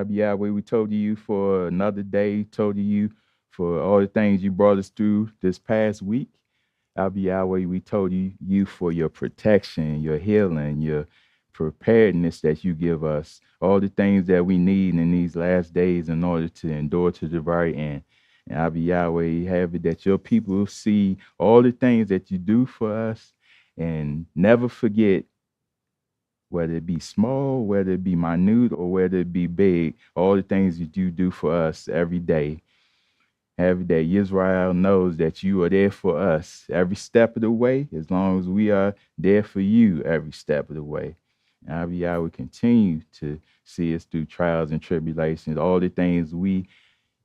Yahweh, we told you for another day, told you for all the things you brought us through this past week. Yahweh, we told you for your protection, your healing, your preparedness that you give us, all the things that we need in these last days in order to endure to the very end. And Yahweh, have it that your people see all the things that you do for us and never forget, whether it be small, whether it be minute, or whether it be big, all the things that you do for us every day. Have that Yisrael knows that you are there for us every step of the way, as long as we are there for you every step of the way. And I would continue to see us through trials and tribulations, all the things we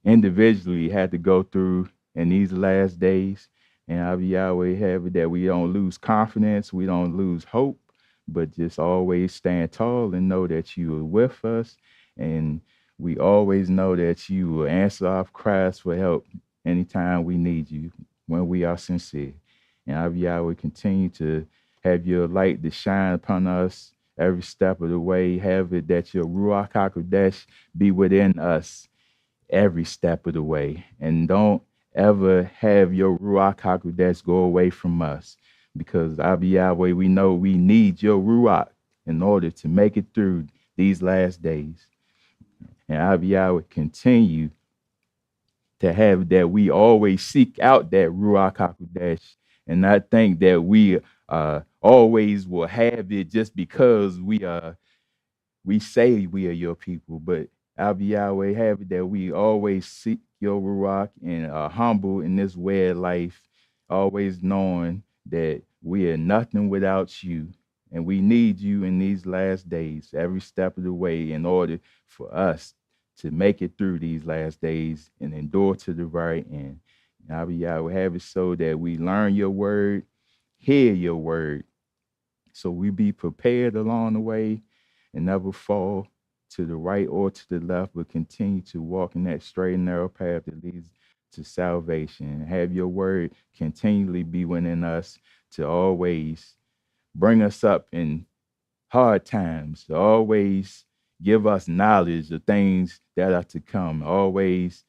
individually had to go through in these last days. And Yahweh have it that we don't lose confidence, we don't lose hope, but just always stand tall and know that you are with us. And we always know that you will answer our cries for help anytime we need you when we are sincere. And Yahweh continue to have your light to shine upon us every step of the way. Have it that your Ruach HaKodesh be within us every step of the way. And don't ever have your Ruach HaKodesh go away from us, because Yahweh, we know we need your Ruach in order to make it through these last days. And Yahweh continue to have that we always seek out that Ruach HaKodesh and not think that we always will have it just because we say we are your people, but Yahweh have it that we always seek your Ruach and are humble in this way of life, always knowing that we are nothing without you. And we need you in these last days, every step of the way, in order for us to make it through these last days and endure to the very end. Yahweh have it so that we learn your word, hear your word, so we be prepared along the way and never fall to the right or to the left, but continue to walk in that straight and narrow path that leads to salvation. Have your word continually be within us to always bring us up in hard times, to always give us knowledge of things that are to come, always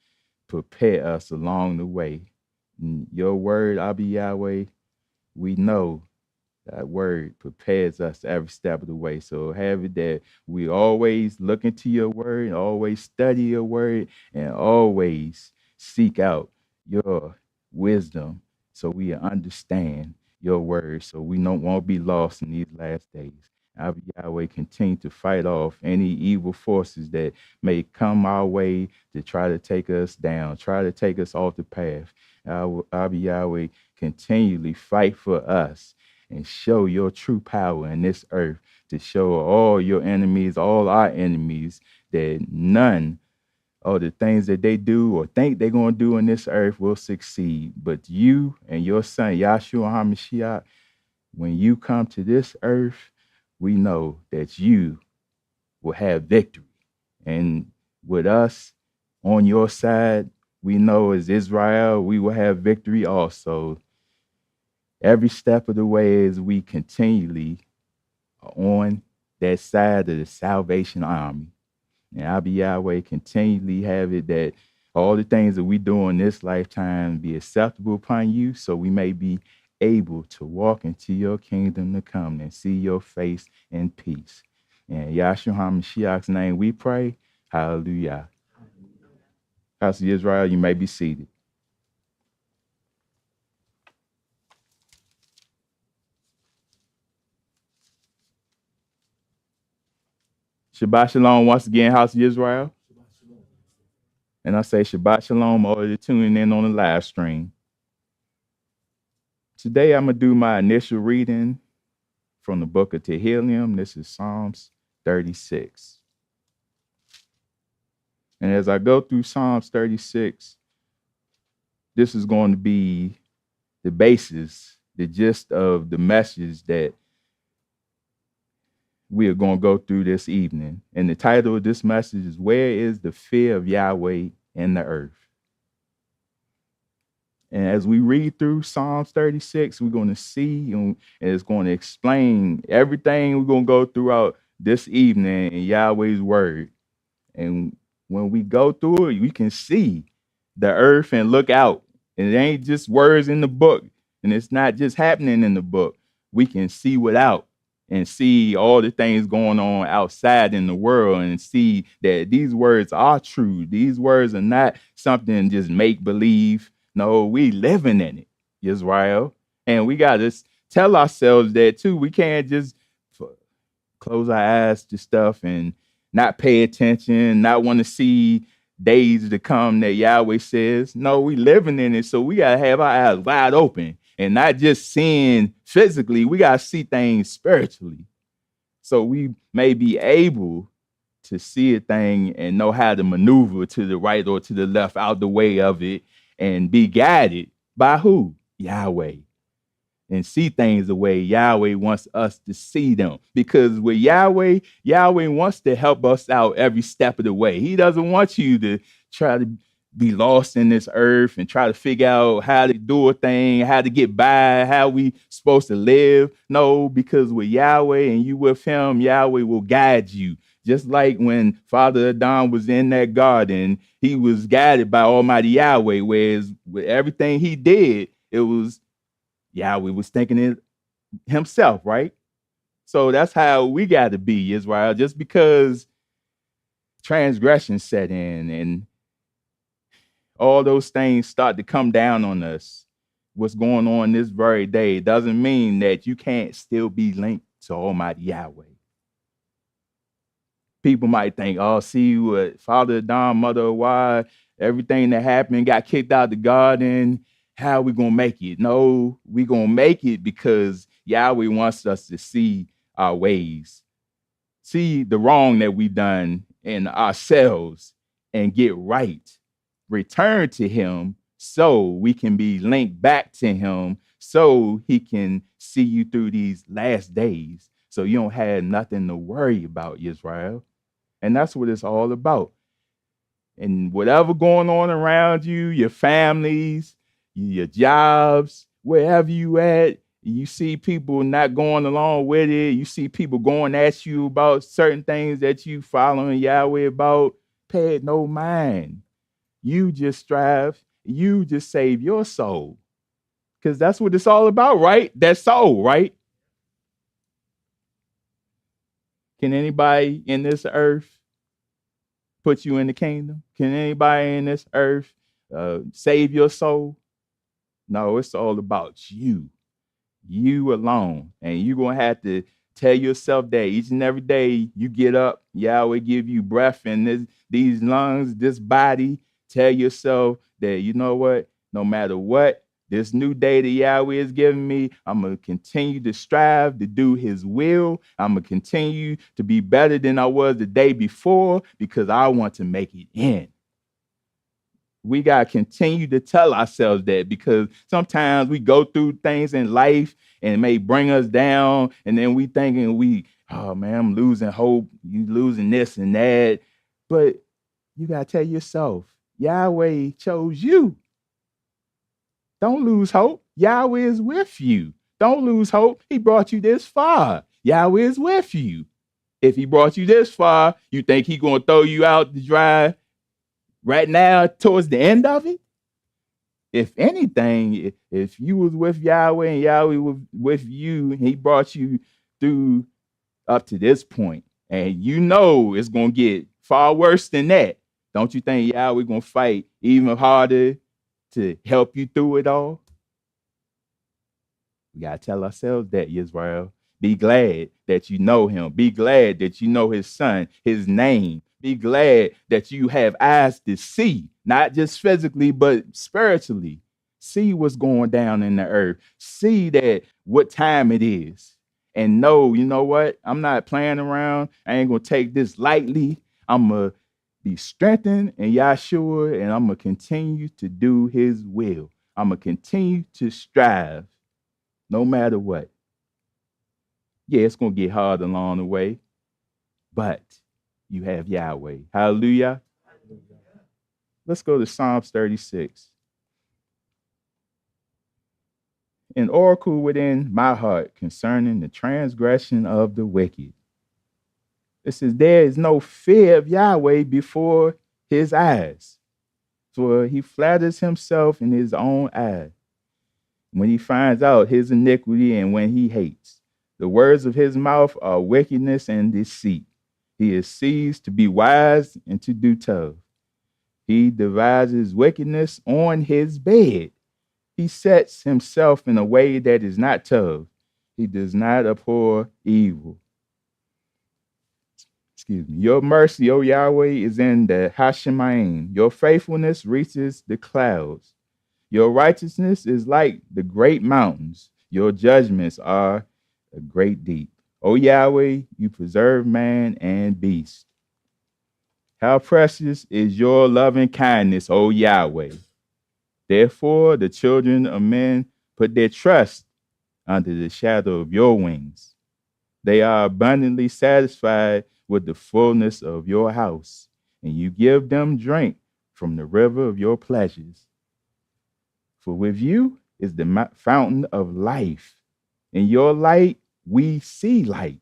prepare us along the way. And your word, Yahweh, we know that word prepares us every step of the way. So have it that we always look into your word, always study your word, and always seek out your wisdom so we understand your word, so we won't be lost in these last days. Yahweh, continue to fight off any evil forces that may come our way to try to take us down, try to take us off the path. Yahweh, continually fight for us and show your true power in this earth, to show all your enemies, all our enemies, that none of the things that they do or think they're going to do in this earth will succeed. But you and your son, Yahshua HaMashiach, when you come to this earth, we know that you will have victory. And with us on your side, we know as Israel, we will have victory also. Every step of the way as we continually are on that side of the Salvation Army. And Yahweh, continually have it that all the things that we do in this lifetime be acceptable upon you, so we may be able to walk into your kingdom to come and see your face in peace. In Yahshua HaMashiach's name we pray. Hallelujah. House of Israel, you may be seated. Shabbat Shalom once again, House of Israel. And I say Shabbat Shalom all of you tuning in on the live stream. Today I'm going to do my initial reading from the book of Tehillim. This is Psalms 36. And as I go through Psalms 36, this is going to be the basis, the gist of the message that we are going to go through this evening. And the title of this message is, Where is the Fear of Yahweh in the Earth? And as we read through Psalms 36, we're going to see, and it's going to explain everything we're going to go throughout this evening in Yahweh's word. And when we go through it, we can see the earth and look out. And it ain't just words in the book, and it's not just happening in the book. We can see without and see all the things going on outside in the world and see that these words are true. These words are not something just make believe. No, we living in it, Israel. And we got to tell ourselves that too. We can't just close our eyes to stuff and not pay attention, not want to see days to come that Yahweh says. No, we living in it, so we gotta have our eyes wide open and not just seeing physically. We gotta see things spiritually, so we may be able to see a thing and know how to maneuver to the right or to the left out the way of it and be guided by who? Yahweh, and see things the way Yahweh wants us to see them. Because with Yahweh, Yahweh wants to help us out every step of the way. He doesn't want you to try to be lost in this earth and try to figure out how to do a thing, how to get by, how we supposed to live. No, because with Yahweh and you with him, Yahweh will guide you. Just like when Father Adam was in that garden, he was guided by Almighty Yahweh, whereas with everything he did, it was Yahweh was thinking it himself, right? So that's how we got to be, Israel. Just because transgression set in and all those things start to come down on us, what's going on this very day, doesn't mean that you can't still be linked to Almighty Yahweh. People might think, oh, see what Father Adam, Mother why everything that happened got kicked out of the garden. How we gonna make it? No, we gonna make it because Yahweh wants us to see our ways, see the wrong that we done in ourselves and get right. Return to him so we can be linked back to him so he can see you through these last days. So you don't have nothing to worry about, Israel. And that's what it's all about. And whatever going on around you, your families, your jobs, wherever you at, you see people not going along with it. You see people going at you about certain things that you following Yahweh about. Pay it no mind. You just strive. You just save your soul. Because that's what it's all about, right? That soul, right? Can anybody in this earth put you in the kingdom? Can anybody in this earth save your soul? No, it's all about you alone. And you're going to have to tell yourself that each and every day you get up, Yahweh give you breath in these lungs, this body. Tell yourself that, you know what, no matter what, this new day that Yahweh is giving me, I'm going to continue to strive to do his will. I'm going to continue to be better than I was the day before because I want to make it in. We got to continue to tell ourselves that because sometimes we go through things in life and it may bring us down. And then we thinking oh man, I'm losing hope. You losing this and that. But you got to tell yourself, Yahweh chose you. Don't lose hope. Yahweh is with you. Don't lose hope. He brought you this far. Yahweh is with you. If he brought you this far, you think he's going to throw you out to dry right now towards the end of it? If anything, if you was with Yahweh and Yahweh was with you, and he brought you through up to this point, and you know it's going to get far worse than that, don't you think Yahweh going to fight even harder to help you through it all? We got to tell ourselves that, Yisrael. Be glad that you know him. Be glad that you know his son, his name. Be glad that you have eyes to see, not just physically, but spiritually. See what's going down in the earth. See that what time it is. And know, you know what? I'm not playing around. I ain't going to take this lightly. I'm going to be strengthened in Yahshua, and I'm going to continue to do his will. I'm going to continue to strive no matter what. Yeah, it's going to get hard along the way, but you have Yahweh. Hallelujah. Let's go to Psalms 36. An oracle within my heart concerning the transgression of the wicked. It says, there is no fear of Yahweh before his eyes, for he flatters himself in his own eyes when he finds out his iniquity and when he hates. The words of his mouth are wickedness and deceit. He is seized to be wise and to do tough. He devises wickedness on his bed. He sets himself in a way that is not tough. He does not abhor evil. Excuse me. Your mercy, O Yahweh, is in the Hashemayim. Your faithfulness reaches the clouds. Your righteousness is like the great mountains. Your judgments are a great deep. O Yahweh, you preserve man and beast. How precious is your loving kindness, O Yahweh. Therefore, the children of men put their trust under the shadow of your wings. They are abundantly satisfied with the fullness of your house, and you give them drink from the river of your pleasures. For with you is the fountain of life. In your light, we see light.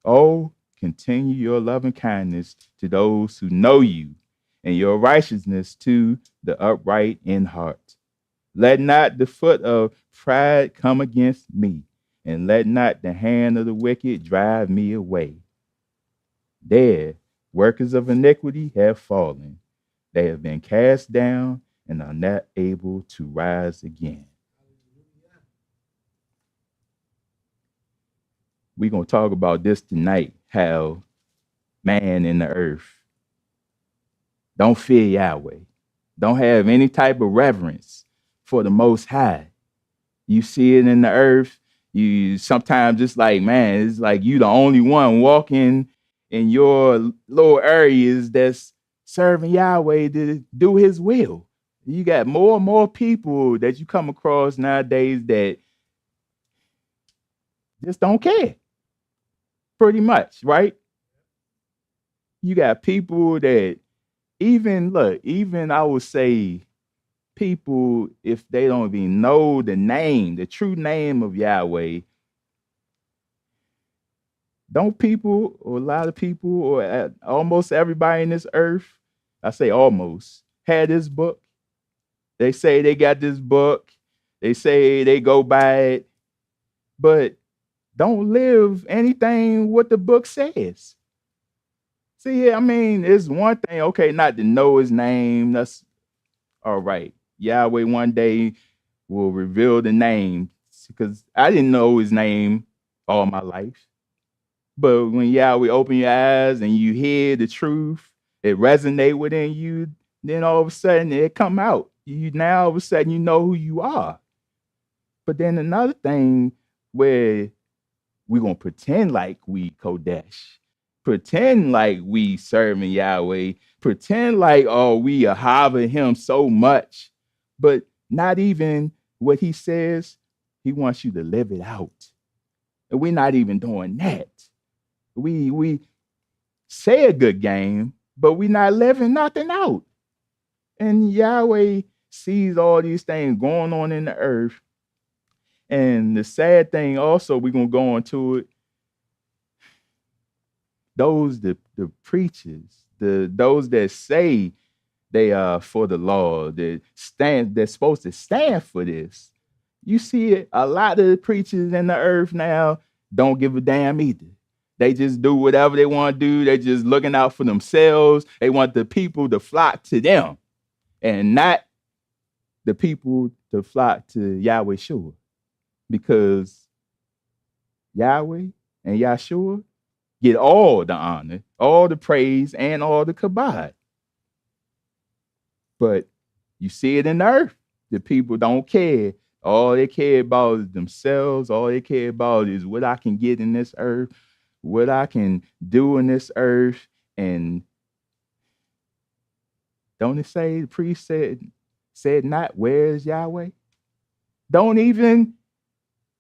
Oh, continue your loving kindness to those who know you, and your righteousness to the upright in heart. Let not the foot of pride come against me, and let not the hand of the wicked drive me away. There, workers of iniquity have fallen. They have been cast down and are not able to rise again. We're going to talk about this tonight, how man in the earth don't fear Yahweh, don't have any type of reverence for the Most High. You see it in the earth. You sometimes it's like, man, it's like you the only one walking in your little areas that's serving Yahweh to do his will. You got more and more people that you come across nowadays that just don't care, pretty much, right? You got people that even I would say people, if they don't even know the name, the true name of Yahweh, don't people, or a lot of people, or almost everybody in this earth, I say almost, had this book. They say they got this book. They say they go by it, but don't live anything what the book says. See, I mean, it's one thing, okay, not to know his name. That's all right. Yahweh one day will reveal the name, because I didn't know his name all my life. But when Yahweh open your eyes and you hear the truth, it resonate within you, then all of a sudden it come out. You now all of a sudden you know who you are. But then another thing where we're gonna pretend like we Kodesh, pretend like we serving Yahweh, pretend like, oh, we are having him so much, but not even what he says, he wants you to live it out. And we're not even doing that. We say a good game, but we're not living nothing out. And Yahweh sees all these things going on in the earth. And the sad thing also, we're going to go into it, the preachers, those that say they are for the law, they're supposed to stand for this. You see it, a lot of the preachers in the earth now don't give a damn either. They just do whatever they want to do. They're just looking out for themselves. They want the people to flock to them and not the people to flock to Yahweh Shua. Because Yahweh and Yahshua get all the honor, all the praise, and all the kabod. But you see it in the earth. The people don't care. All they care about is themselves. All they care about is what I can get in this earth, what I can do in this earth. And don't it say the priest said not, where is Yahweh? Don't even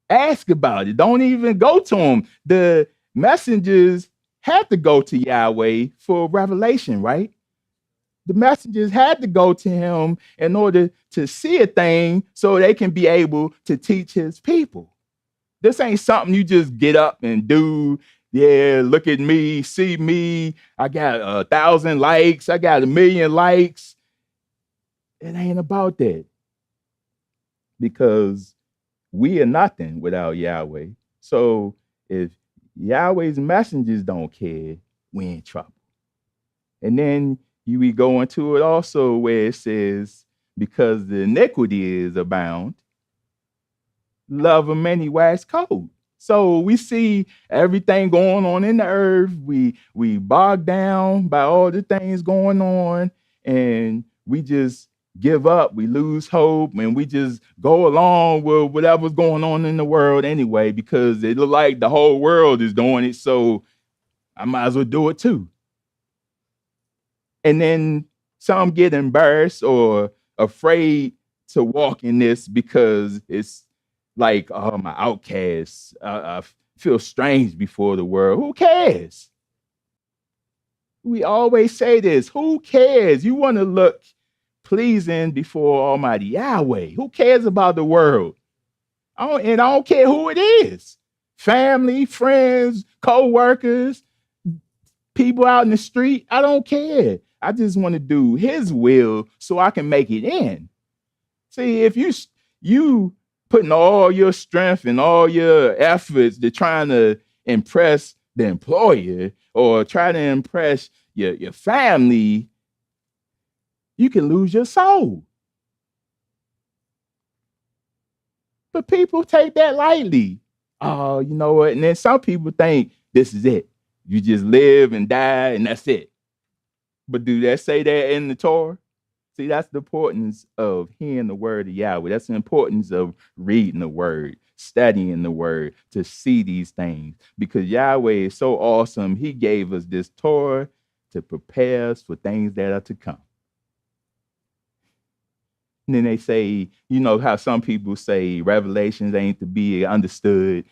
ask about it. Don't even go to him. The messengers had to go to Yahweh for revelation, right? The messengers had to go to him in order to see a thing so they can be able to teach his people. This ain't something you just get up and do. Yeah, look at me, see me. I got 1,000 likes. I got 1,000,000 likes. It ain't about that because we are nothing without Yahweh. So if Yahweh's messengers don't care, we in trouble. And then we go into it also where it says, because the iniquity is abound, love of many wax cold. So we see everything going on in the earth. We bogged down by all the things going on, and we just give up. We lose hope, and we just go along with whatever's going on in the world anyway, because it look like the whole world is doing it. So I might as well do it too. And then some get embarrassed or afraid to walk in this because it's like, oh, I'm an outcast. I feel strange before the world. Who cares? We always say this. Who cares? You want to look pleasing before Almighty Yahweh. Who cares about the world? I don't care who it is. Family, friends, co-workers, people out in the street. I don't care. I just want to do his will so I can make it in. See, if you putting all your strength and all your efforts to trying to impress the employer or try to impress your family, you can lose your soul. But people take that lightly. Oh, you know what? And then some people think this is it. You just live and die and that's it. But do that say that in the Torah? See, that's the importance of hearing the word of Yahweh. That's the importance of reading the word, studying the word to see these things. Because Yahweh is so awesome. He gave us this Torah to prepare us for things that are to come. And then they say, you know how some people say revelations ain't to be understood.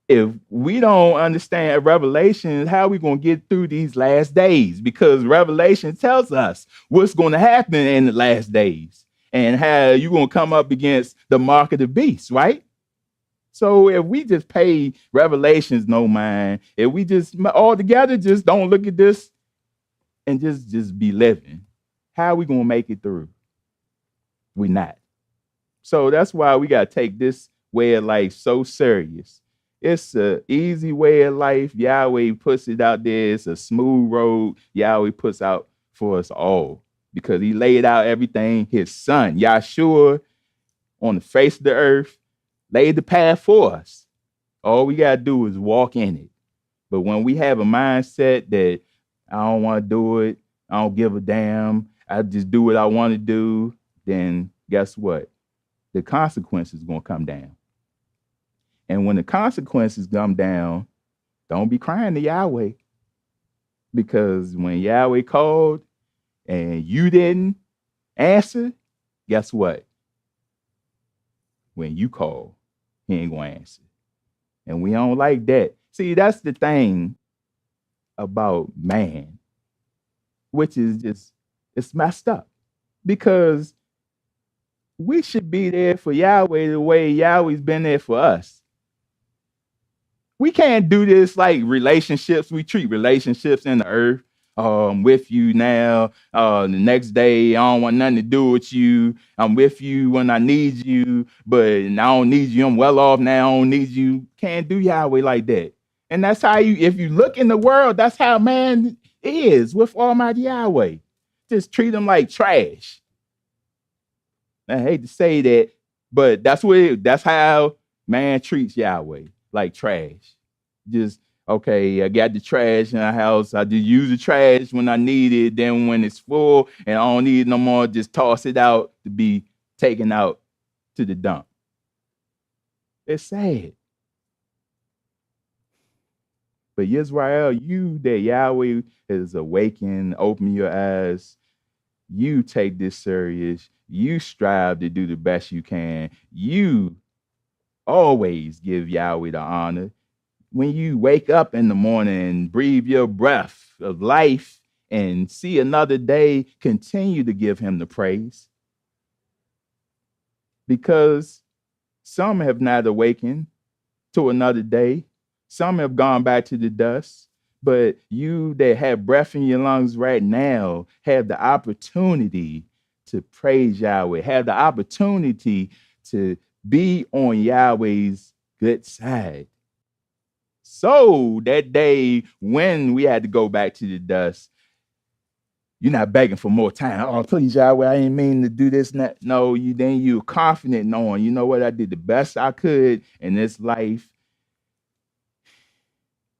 If we don't understand Revelation, how are we going to get through these last days? Because Revelation tells us what's going to happen in the last days and how you're going to come up against the mark of the beast, right? So if we just pay Revelations no mind, if we just all together just don't look at this and just be living, how are we going to make it through? We're not. So that's why we got to take this way of life so serious. It's an easy way of life. Yahweh puts it out there. It's a smooth road Yahweh puts out for us all because he laid out everything. His son, Yahshua, on the face of the earth, laid the path for us. All we got to do is walk in it. But when we have a mindset that I don't want to do it, I don't give a damn, I just do what I want to do, then guess what? The consequences are going to come down. And when the consequences come down, don't be crying to Yahweh. Because when Yahweh called and you didn't answer, guess what? When you call, he ain't going to answer. And we don't like that. See, that's the thing about man, which is just, it's messed up. Because we should be there for Yahweh the way Yahweh's been there for us. We can't do this like relationships. We treat relationships in the earth with you now. The next day, I don't want nothing to do with you. I'm with you when I need you, but I don't need you. I'm well off now. I don't need you. Can't do Yahweh like that. And that's how if you look in the world, that's how man is with Almighty Yahweh. Just treat him like trash. I hate to say that, but that's how man treats Yahweh. Like trash. Just, okay, I got the trash in the house. I just use the trash when I need it. Then when it's full and I don't need it no more, just toss it out to be taken out to the dump. It's sad. But Yisrael, you that Yahweh is awakened, open your eyes. You take this serious. You strive to do the best you can. You always give Yahweh the honor. When you wake up in the morning and breathe your breath of life and see another day, continue to give him the praise. Because some have not awakened to another day. Some have gone back to the dust, but you that have breath in your lungs right now have the opportunity to praise Yahweh, have the opportunity to be on Yahweh's good side. So that day when we had to go back to the dust, you're not begging for more time. Oh, please, Yahweh, I didn't mean to do this and that. No, you're confident knowing, you know what, I did the best I could in this life.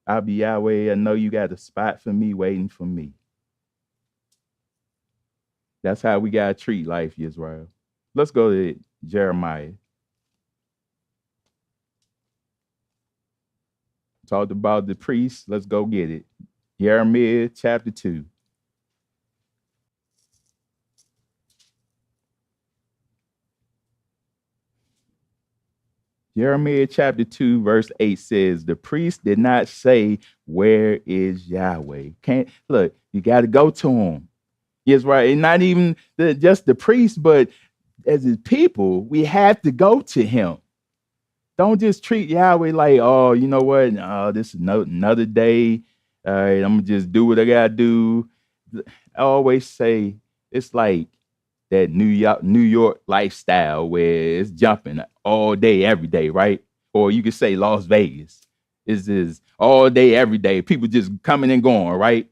I'll be Yahweh. I know you got a spot for me waiting for me. That's how we got to treat life, Yisrael. Let's go to Jeremiah. Talked about the priest. Let's go get it. Jeremiah chapter 2. Jeremiah chapter 2, verse 8 says, the priest did not say, where is Yahweh? Can't look, you got to go to him. Yes, right. And not even just the priest, but as his people, we have to go to him. Don't just treat Yahweh like, oh, you know what? This is another day. All right, I'm going to just do what I got to do. I always say it's like that New York lifestyle where it's jumping all day, every day, right? Or you could say Las Vegas. Is all day, every day. People just coming and going, right?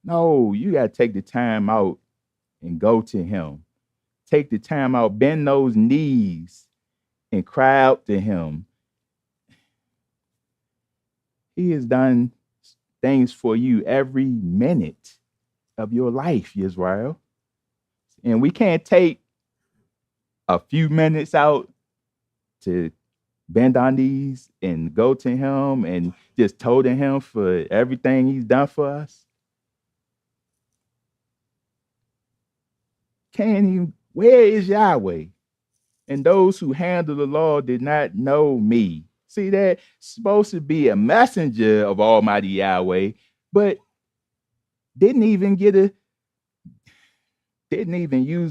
No, you got to take the time out and go to him. Take the time out, bend those knees and cry out to him. He has done things for you every minute of your life, Yisrael. And we can't take a few minutes out to bend our knees and go to him and just told him for everything he's done for us. Can't even, where is Yahweh? And those who handle the law did not know me. See that? Supposed to be a messenger of Almighty Yahweh, but didn't even use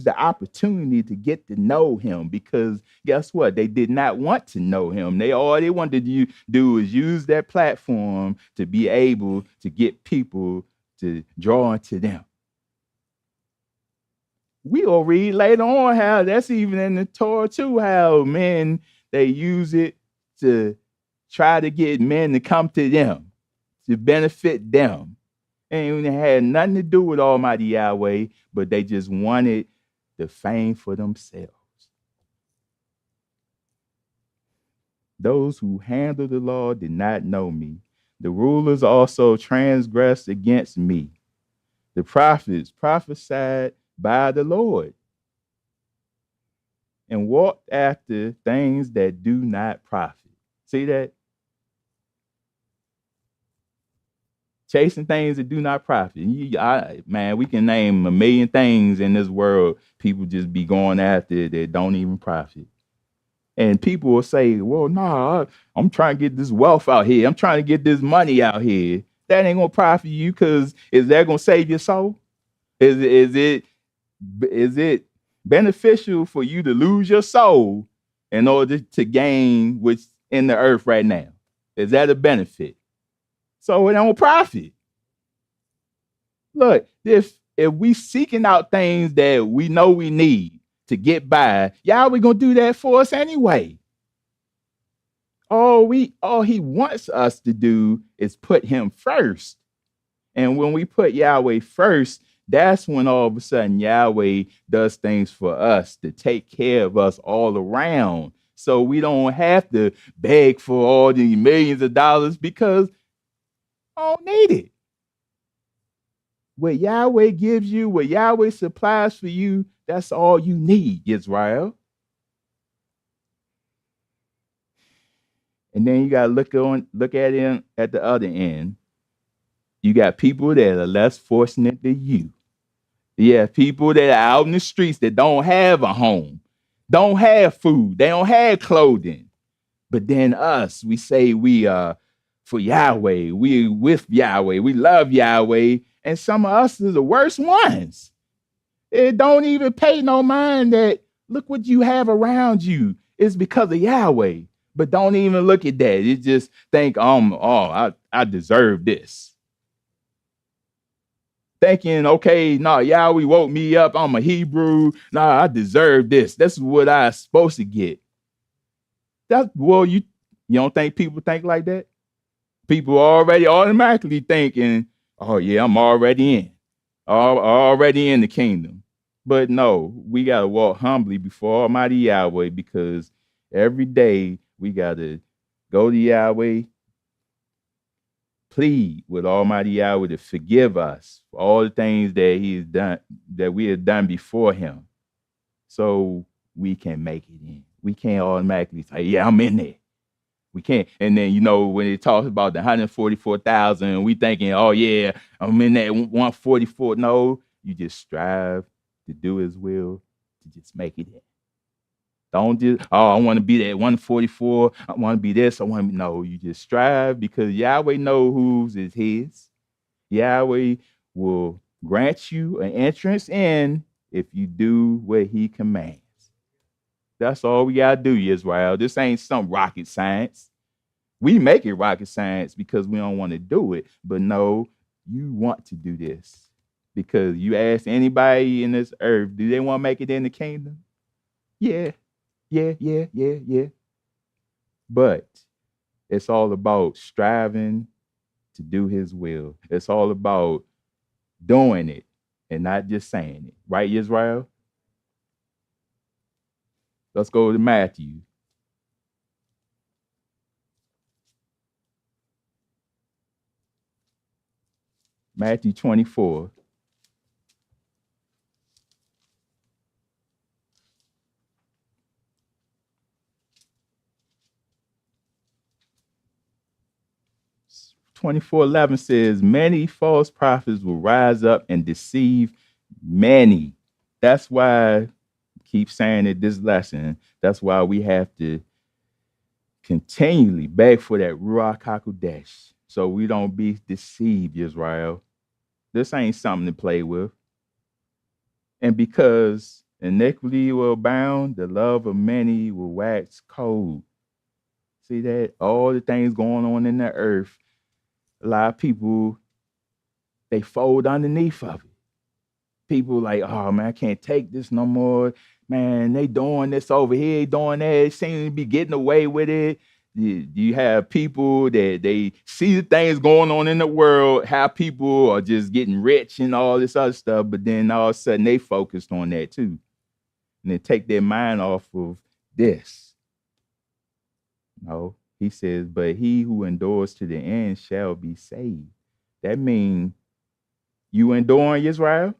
the opportunity to get to know him, because guess what? They did not want to know him. All they wanted to do is use that platform to be able to get people to draw into them. We'll read later on how that's even in the Torah too, how men, they use it to try to get men to come to them, to benefit them. And it had nothing to do with Almighty Yahweh, but they just wanted the fame for themselves. Those who handle the law did not know me. The rulers also transgressed against me. The prophets prophesied by the Lord and walked after things that do not profit. See that? Chasing things that do not profit. Man, we can name a million things in this world people just be going after that don't even profit. And people will say, well, nah, I'm trying to get this wealth out here. I'm trying to get this money out here. That ain't going to profit you, because is that going to save your soul? Is it beneficial for you to lose your soul in order to gain what's in the earth right now? Is that a benefit? So it don't profit. Look, if we seeking out things that we know we need to get by, Yahweh gonna do that for us anyway. All he wants us to do is put him first. And when we put Yahweh first, that's when all of a sudden Yahweh does things for us to take care of us all around. So we don't have to beg for all the millions of dollars, because I don't need it. What Yahweh gives you, what Yahweh supplies for you, that's all you need, Yisrael. And then you got to look at it at the other end. You got people that are less fortunate than you. Yeah, people that are out in the streets that don't have a home, don't have food, they don't have clothing. But then us, we say we are for Yahweh, we with Yahweh, we love Yahweh, and some of us are the worst ones. It don't even pay no mind that look what you have around you. It's because of Yahweh. But don't even look at that. You just think, I deserve this. Thinking, okay, no, Yahweh woke me up. I'm a Hebrew. Nah, I deserve this. That's what I'm supposed to get. You don't think people think like that? People already automatically thinking, oh yeah, I'm already in. Already in the kingdom. But no, we gotta walk humbly before Almighty Yahweh, because every day we gotta go to Yahweh, plead with Almighty Yahweh to forgive us for all the things that He has done, that we have done before Him, so we can make it in. We can't automatically say, yeah, I'm in there. We can't. And then, when it talks about the 144,000, we thinking, oh yeah, I'm in that 144. No, you just strive to do His will, to just make it in. Don't just, oh, I want to be that 144. I want to be this. No, you just strive, because Yahweh knows whose is His. Yahweh will grant you an entrance in if you do what He commands. That's all we got to do, Yisrael. This ain't some rocket science. We make it rocket science because we don't want to do it. But no, you want to do this, because you ask anybody in this earth, do they want to make it in the kingdom? Yeah. But it's all about striving to do His will. It's all about doing it and not just saying it. Right, Israel? Let's go to Matthew. Matthew 24. Verse 24:11 says, many false prophets will rise up and deceive many. That's why I keep saying it this lesson. That's why we have to continually beg for that Ruach HaKodesh, so we don't be deceived, Israel. This ain't something to play with. And because iniquity will abound, the love of many will wax cold. See that? All the things going on in the earth, a lot of people, they fold underneath of it. People like, oh man, I can't take this no more. Man, they doing this over here, doing that. They seem to be getting away with it. You have people that they see the things going on in the world, how people are just getting rich and all this other stuff, but then all of a sudden they focused on that too. And they take their mind off of this. No, he says, but he who endures to the end shall be saved. That means you enduring, Israel?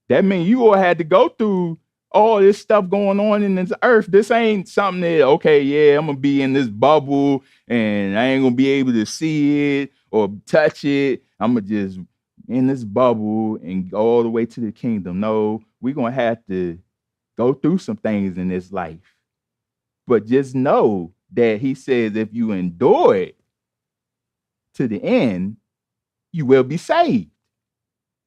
That means you all had to go through all this stuff going on in this earth. This ain't something that, okay, yeah, I'm gonna be in this bubble and I ain't gonna be able to see it or touch it. I'm gonna just in this bubble and go all the way to the kingdom. No, we're gonna have to go through some things in this life. But just know that he says if you endure it to the end, you will be saved.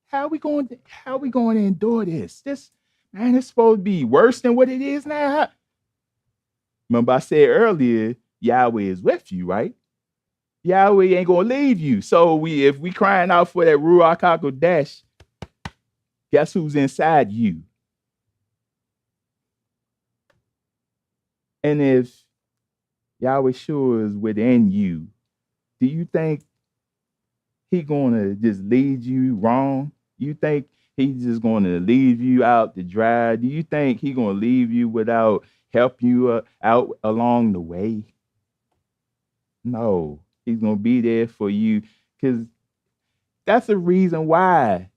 How are we going to endure this? This, man, it's supposed to be worse than what it is now. Remember I said earlier, Yahweh is with you, right? Yahweh ain't gonna leave you. So if we crying out for that Ruach HaKodesh, guess who's inside you? And if Yahweh sure is within you, do you think he gonna just lead you wrong? You think he's just gonna leave you out to dry? Do you think he gonna leave you without helping you out along the way? No, he's gonna be there for you, because that's the reason why.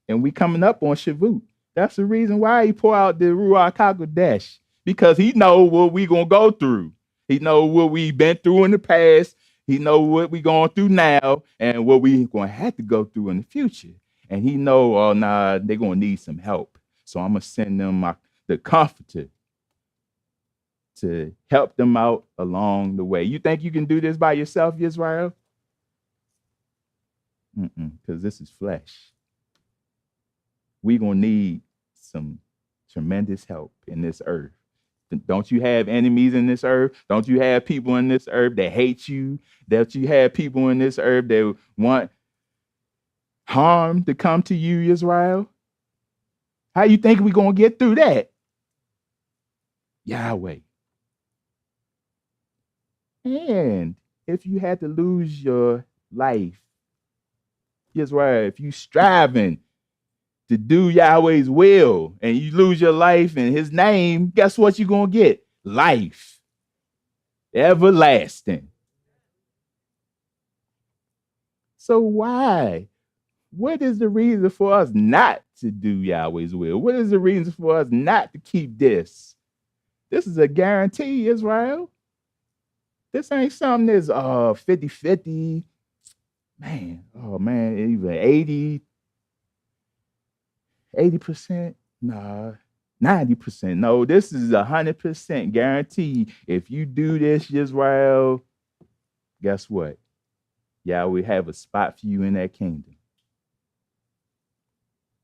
And we coming up on Shavuot. That's the reason why he pour out the Ruach HaKodesh, because he know what we gonna go through. He know what we've been through in the past. He know what we going through now and what we gonna have to go through in the future. And he know, oh nah, they're gonna need some help. So I'm gonna send them the comforter to help them out along the way. You think you can do this by yourself, Yisrael? Because this is flesh. We're gonna need some tremendous help in this earth. Don't you have enemies in this earth? Don't you have people in this earth that hate you? That you have people in this earth that want harm to come to you, Israel? How you think we're going to get through that? Yahweh. And if you had to lose your life, Israel, if you striving to do Yahweh's will and you lose your life in his name, guess what you're going to get? Life. Everlasting. So why? What is the reason for us not to do Yahweh's will? What is the reason for us not to keep this? This is a guarantee, Israel. This ain't something that's 50-50. Man, oh man, even 80%. Nah, 90%. No, this is 100% guarantee. If you do this, Israel, guess what? Yahweh have a spot for you in that kingdom.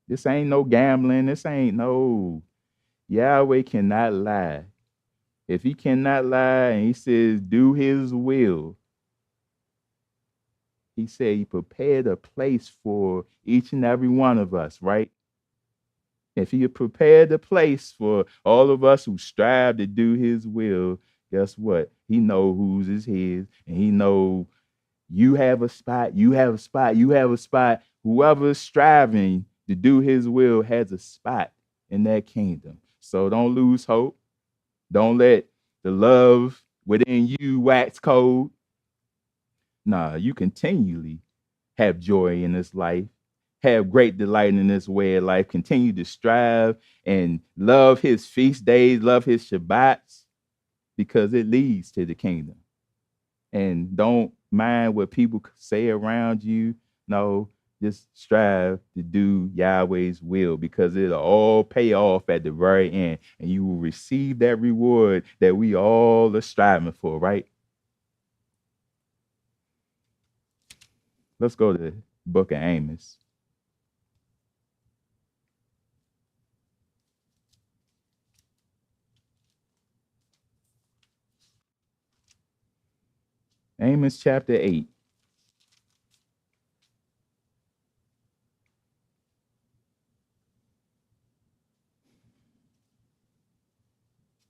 This ain't no gambling. This ain't no. Yahweh cannot lie. If he cannot lie and he says, do his will, he said he prepared a place for each and every one of us, right? If he had prepared a place for all of us who strive to do his will, guess what? He know whose is his, and he know you have a spot, you have a spot, you have a spot. Whoever's striving to do his will has a spot in that kingdom. So don't lose hope. Don't let the love within you wax cold. Nah, you continually have joy in this life, have great delight in this way of life, continue to strive and love his feast days, love his Shabbats, because it leads to the kingdom. And don't mind what people say around you. No, just strive to do Yahweh's will, because it'll all pay off at the very end, and you will receive that reward that we all are striving for, right? Let's go to the book of Amos. Amos chapter 8.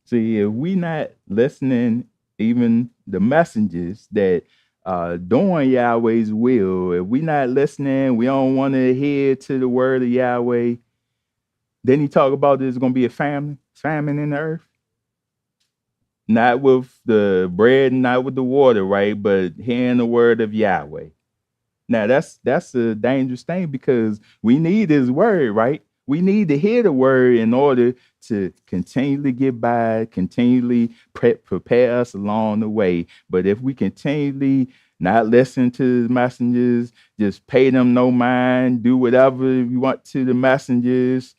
See, if we not listening, even the messengers that doing Yahweh's will, if we not listening, we don't want to adhere to the word of Yahweh, then he talk about there's going to be a famine in the earth. Not with the bread, not with the water, right? But hearing the word of Yahweh. Now that's a dangerous thing, because we need his word, right? We need to hear the word in order to continually get by, continually prepare us along the way. But if we continually not listen to the messengers, just pay them no mind, do whatever we want to the messengers,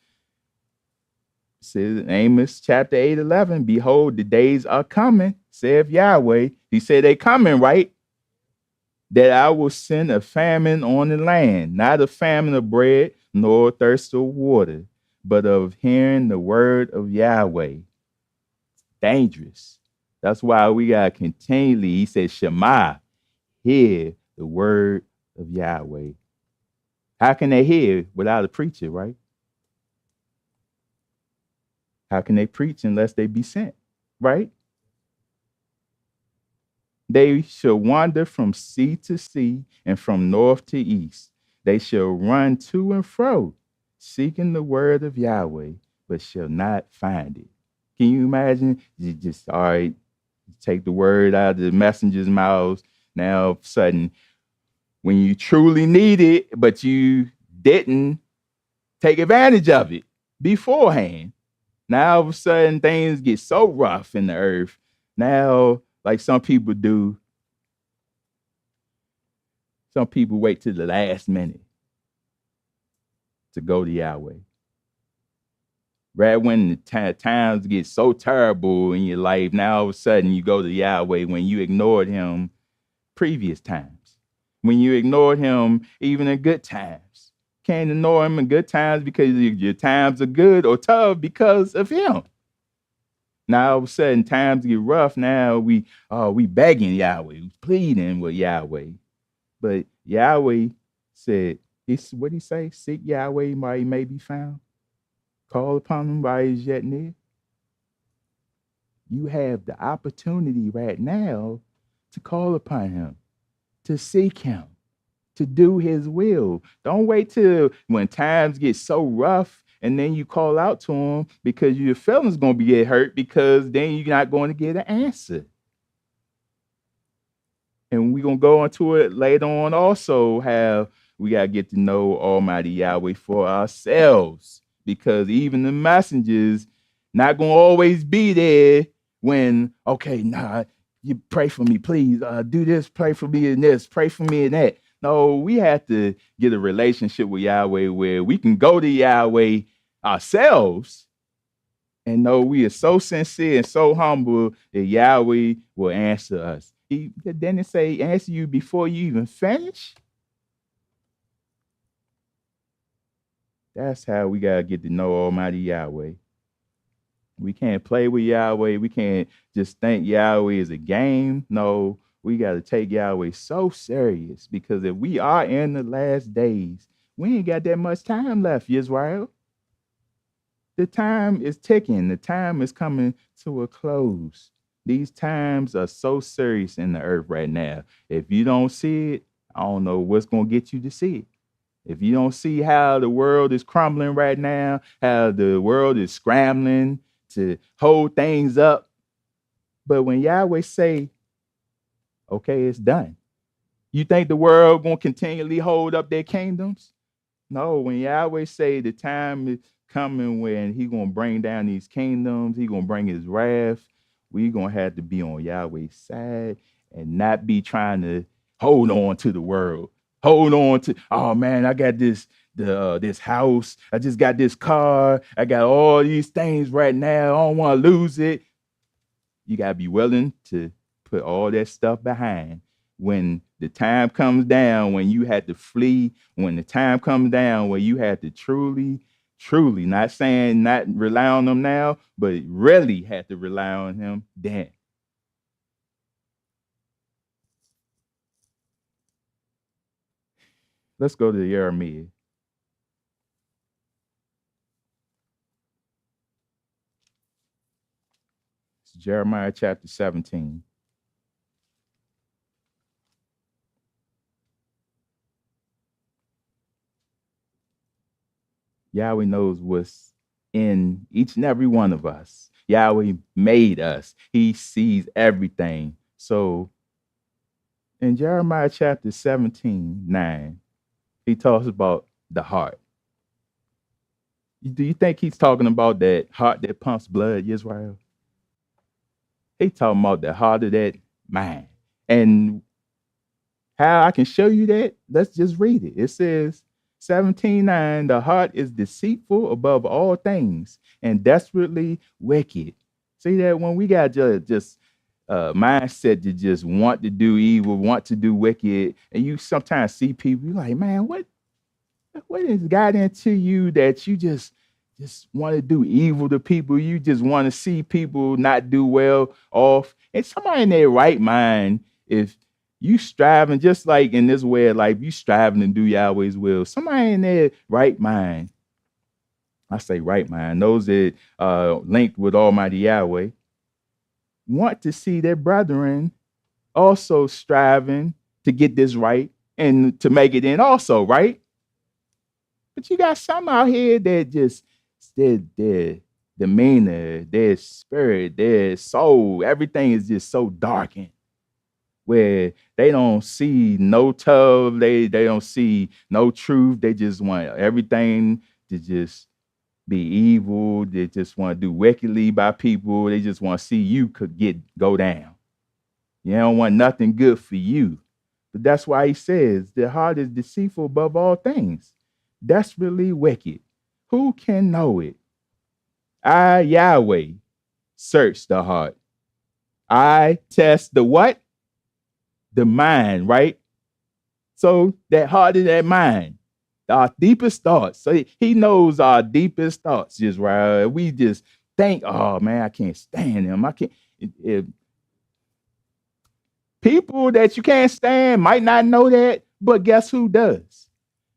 says in Amos chapter 8:11, behold, the days are coming, saith Yahweh. He said they coming, right? That I will send a famine on the land, not a famine of bread, nor thirst of water, but of hearing the word of Yahweh. Dangerous. That's why we got to continually, he said, Shema, hear the word of Yahweh. How can they hear without a preacher, right? How can they preach unless they be sent, right? They shall wander from sea to sea and from north to east. They shall run to and fro, seeking the word of Yahweh, but shall not find it. Can you imagine? You just, all right, take the word out of the messenger's mouths. Now, all of a sudden, when you truly need it, but you didn't take advantage of it beforehand, now all of a sudden things get so rough in the earth. Now, like some people do, some people wait till the last minute to go to Yahweh. Right when the times get so terrible in your life, now all of a sudden you go to Yahweh when you ignored him previous times. When you ignored him even in good times. Can't ignore him in good times because your times are good, or tough because of him. Now all of a sudden times get rough. Now we begging Yahweh, we pleading with Yahweh. But Yahweh said, it's what he say? Seek Yahweh while he may be found. Call upon him while he's yet near. You have the opportunity right now to call upon him, to seek him, to do his will. Don't wait till when times get so rough and then you call out to him, because your feelings going to get hurt, because then you're not going to get an answer. And we're going to go into it later on also, how we got to get to know Almighty Yahweh for ourselves, because even the messengers not going to always be there when, okay, nah, you pray for me, please, do this, pray for me in this, pray for me in that. No, we have to get a relationship with Yahweh where we can go to Yahweh ourselves and know we are so sincere and so humble that Yahweh will answer us. He didn't say answer you before you even finish. That's how we got to get to know Almighty Yahweh. We can't play with Yahweh. We can't just think Yahweh is a game. No, we got to take Yahweh so serious, because if we are in the last days, we ain't got that much time left, Yisrael. The time is ticking. The time is coming to a close. These times are so serious in the earth right now. If you don't see it, I don't know what's going to get you to see it. If you don't see how the world is crumbling right now, how the world is scrambling to hold things up. But when Yahweh say, okay, it's done, you think the world going to continually hold up their kingdoms? No, when Yahweh say the time is coming when he going to bring down these kingdoms, he going to bring his wrath, we going to have to be on Yahweh's side and not be trying to hold on to the world. Hold on to, oh man, I got this house. I just got this car. I got all these things right now. I don't want to lose it. You got to be willing to put all that stuff behind. When the time comes down, when you had to flee, when the time comes down, when you had to truly, not saying not rely on them now, but really had to rely on him then. Let's go to Jeremiah. It's Jeremiah chapter 17. Yahweh knows what's in each and every one of us. Yahweh made us. He sees everything. So in Jeremiah chapter 17:9, he talks about the heart. Do you think he's talking about that heart that pumps blood, Yisrael? He talking about the heart of that mind. And how I can show you that, let's just read it. It says 17:9, the heart is deceitful above all things and desperately wicked. See that when we got just mindset to just want to do evil, want to do wicked, and you sometimes see people, you're like, man, what has got into you that you just want to do evil to people? You just want to see people not do well off. And somebody in their right mind, if you striving, just like in this way of life, you striving to do Yahweh's will, somebody in their right mind, I say right mind, those that linked with Almighty Yahweh, want to see their brethren also striving to get this right and to make it in also, right? But you got some out here that just their demeanor, their spirit, their soul, everything is just so darkened, where they don't see no love, they don't see no truth. They just want everything to just be evil. They just want to do wickedly by people. They just want to see you could go down. You don't want nothing good for you. But that's why he says the heart is deceitful above all things, desperately wicked. Who can know it? I, Yahweh, search the heart. I test the what? The mind, right? So that heart is that mind, our deepest thoughts. So he knows our deepest thoughts, Israel. We just think, oh man, I can't stand them. I can't. If people that you can't stand might not know that, but guess who does?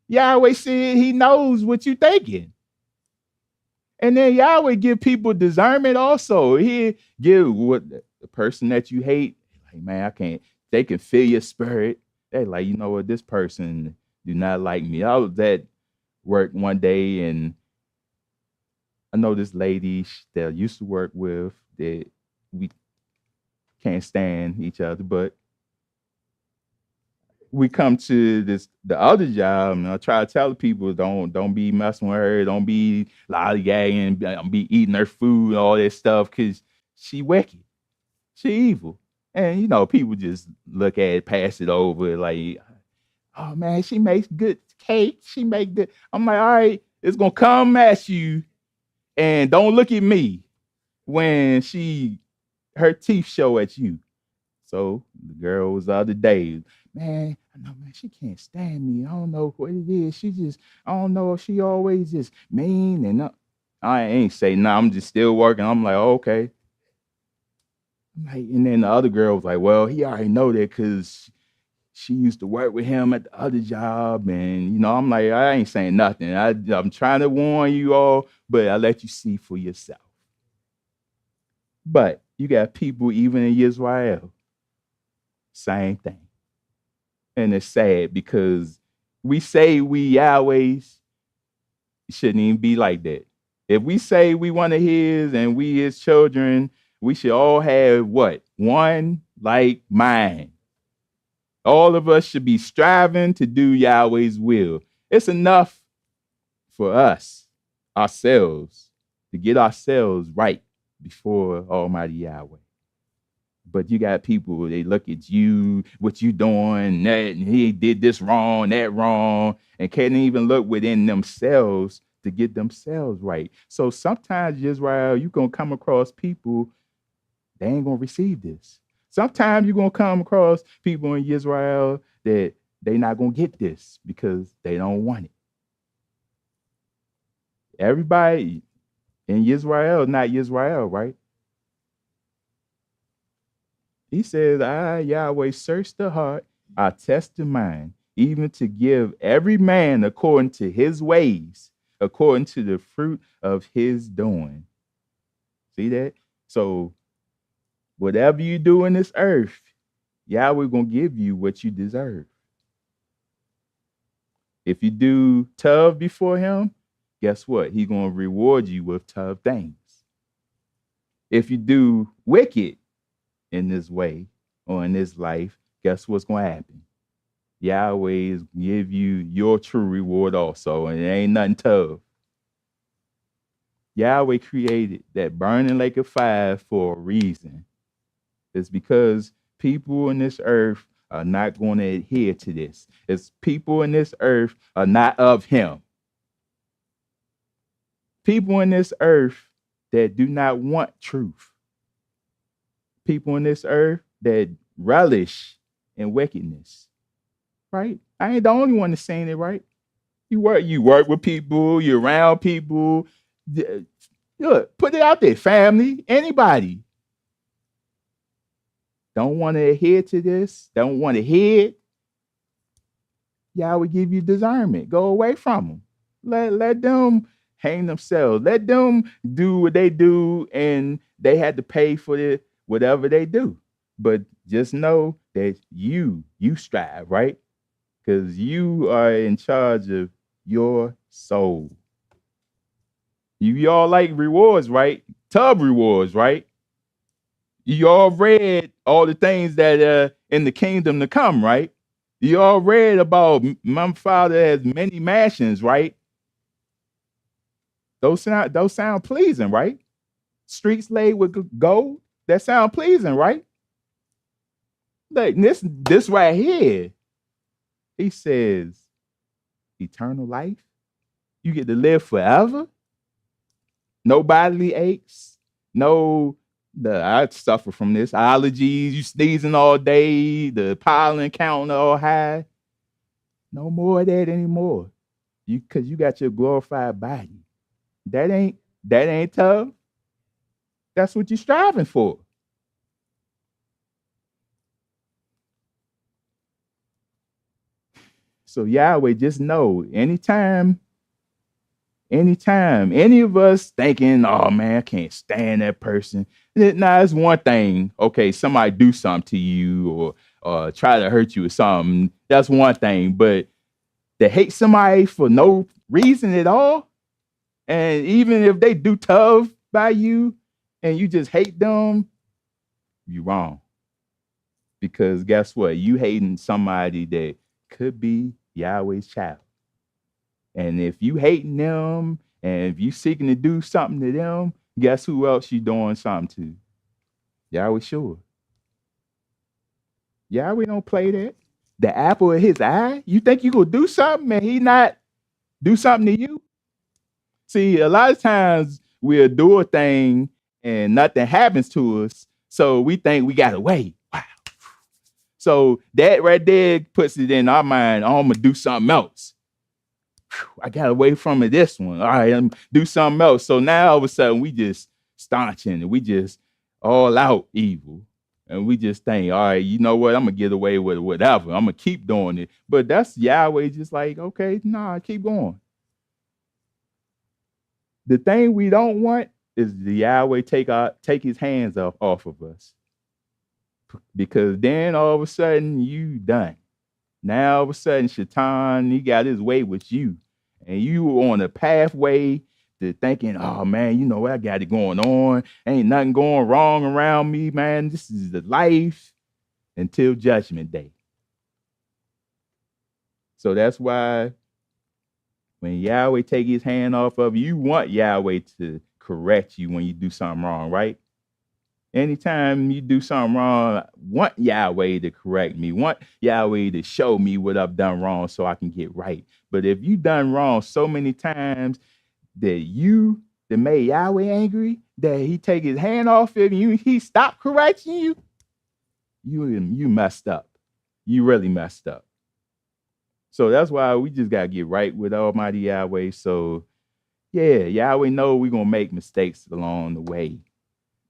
Yahweh said he knows what you're thinking. And then Yahweh give people discernment also. He give what the person that you hate, like, man, I can't, they can feel your spirit. They like, you know what, this person do not like me. I was at work one day and I know this lady that I used to work with that we can't stand each other, but we come to the other job, and I try to tell people don't be messing with her, don't be lollygagging, don't be eating her food, all that stuff, because she wicked, she evil, and you know people just look at it, pass it over, like, oh man, she makes good cake, she make good. I'm like, all right, it's gonna come at you, and don't look at me when her teeth show at you. So the girl was the other day, man, I know, man, she can't stand me. I don't know what it is. She just, I don't know if she always just mean and I ain't say no. I'm just still working. I'm like, oh, okay. I'm like, and then the other girl was like, well, he already know that because she used to work with him at the other job, and you know, I'm like, I ain't saying nothing. I'm trying to warn you all, but I let you see for yourself. But you got people even in Israel, same thing. And it's sad because we say we Yahweh's, it shouldn't even be like that. If we say we one of his and we his children, we should all have what? One like mind. All of us should be striving to do Yahweh's will. It's enough for us, ourselves, to get ourselves right before Almighty Yahweh. But you got people, they look at you, what you doing, that, and he did this wrong, that wrong, and can't even look within themselves to get themselves right. So sometimes, Israel, you're going to come across people, they ain't going to receive this. Sometimes you're going to come across people in Israel that they not going to get this because they don't want it. Everybody in Israel is not Israel, right? He says, I, Yahweh, search the heart, I test the mind, even to give every man according to his ways, according to the fruit of his doing. See that? So whatever you do in this earth, Yahweh gonna give you what you deserve. If you do tough before him, guess what? He gonna reward you with tough things. If you do wicked in this way or in this life, guess what's gonna happen? Yahweh is give you your true reward also, and it ain't nothing tough. Yahweh created that burning lake of fire for a reason. It's because people in this earth are not going to adhere to this. It's people in this earth are not of him. People in this earth that do not want truth. People in this earth that relish in wickedness. Right? I ain't the only one that's saying it, right? You work with people, you're around people. Look, put it out there, family, anybody. Don't want to adhere to this, don't want to hear it. Y'all would give you discernment. Go away from them. Let them hang themselves. Let them do what they do, and they had to pay for it, whatever they do. But just know that you strive, right? Because you are in charge of your soul. You all like rewards, right? Tub rewards, right? You all read all the things that in the kingdom to come, right? You all read about my father has many mansions, right? Those sound pleasing, right? Streets laid with gold. That sound pleasing, right? Like this right here, he says, eternal life. You get to live forever. No bodily aches. No, I suffer from this. Allergies, you sneezing all day, the pollen counting all high. No more of that anymore. Cause you got your glorified body. That ain't tough. That's what you're striving for. So Yahweh, just know anytime any of us thinking, oh man, I can't stand that person. Nah, it's one thing. Okay, somebody do something to you or try to hurt you or something. That's one thing. But to hate somebody for no reason at all, and even if they do tough by you and you just hate them, you're wrong. Because guess what? You hating somebody that could be Yahweh's child. And if you hating them and if you seeking to do something to them, guess who else you doing something to? Yahweh sure. Yahweh don't play that. The apple of his eye, you think you gonna do something and he not do something to you? See, a lot of times we'll do a thing and nothing happens to us. So we think we gotta wait. Wow. So that right there puts it in our mind, oh, I'm gonna do something else. I got away from it this one. All right, I'm do something else. So now all of a sudden we just staunching and we just all out evil. And we just think, all right, you know what? I'm gonna get away with whatever. I'm gonna keep doing it. But that's Yahweh just like, okay, nah, keep going. The thing we don't want is the Yahweh take his hands off of us. Because then all of a sudden you done. Now all of a sudden Shaitan, he got his way with you. And you were on a pathway to thinking, oh man, you know what, I got it going on. Ain't nothing going wrong around me, man. This is the life until judgment day. So that's why when Yahweh take his hand off of you, you want Yahweh to correct you when you do something wrong, right? Anytime you do something wrong, I want Yahweh to correct me, want Yahweh to show me what I've done wrong so I can get right. But if you done wrong so many times that made Yahweh angry, that he take his hand off of you, he stopped correcting you, you messed up. You really messed up. So that's why we just got to get right with Almighty Yahweh. So yeah, Yahweh know we're going to make mistakes along the way.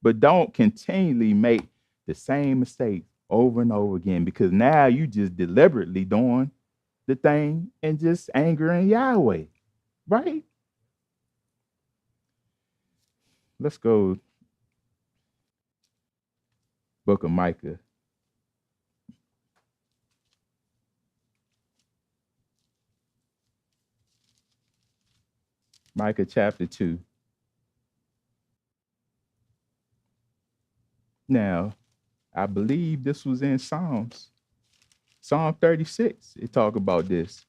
But don't continually make the same mistake over and over again, because now you just deliberately doing the thing and just angering Yahweh, right? Let's go book of Micah. Micah chapter 2. Now, I believe this was in Psalms. Psalm 36, it talk about this.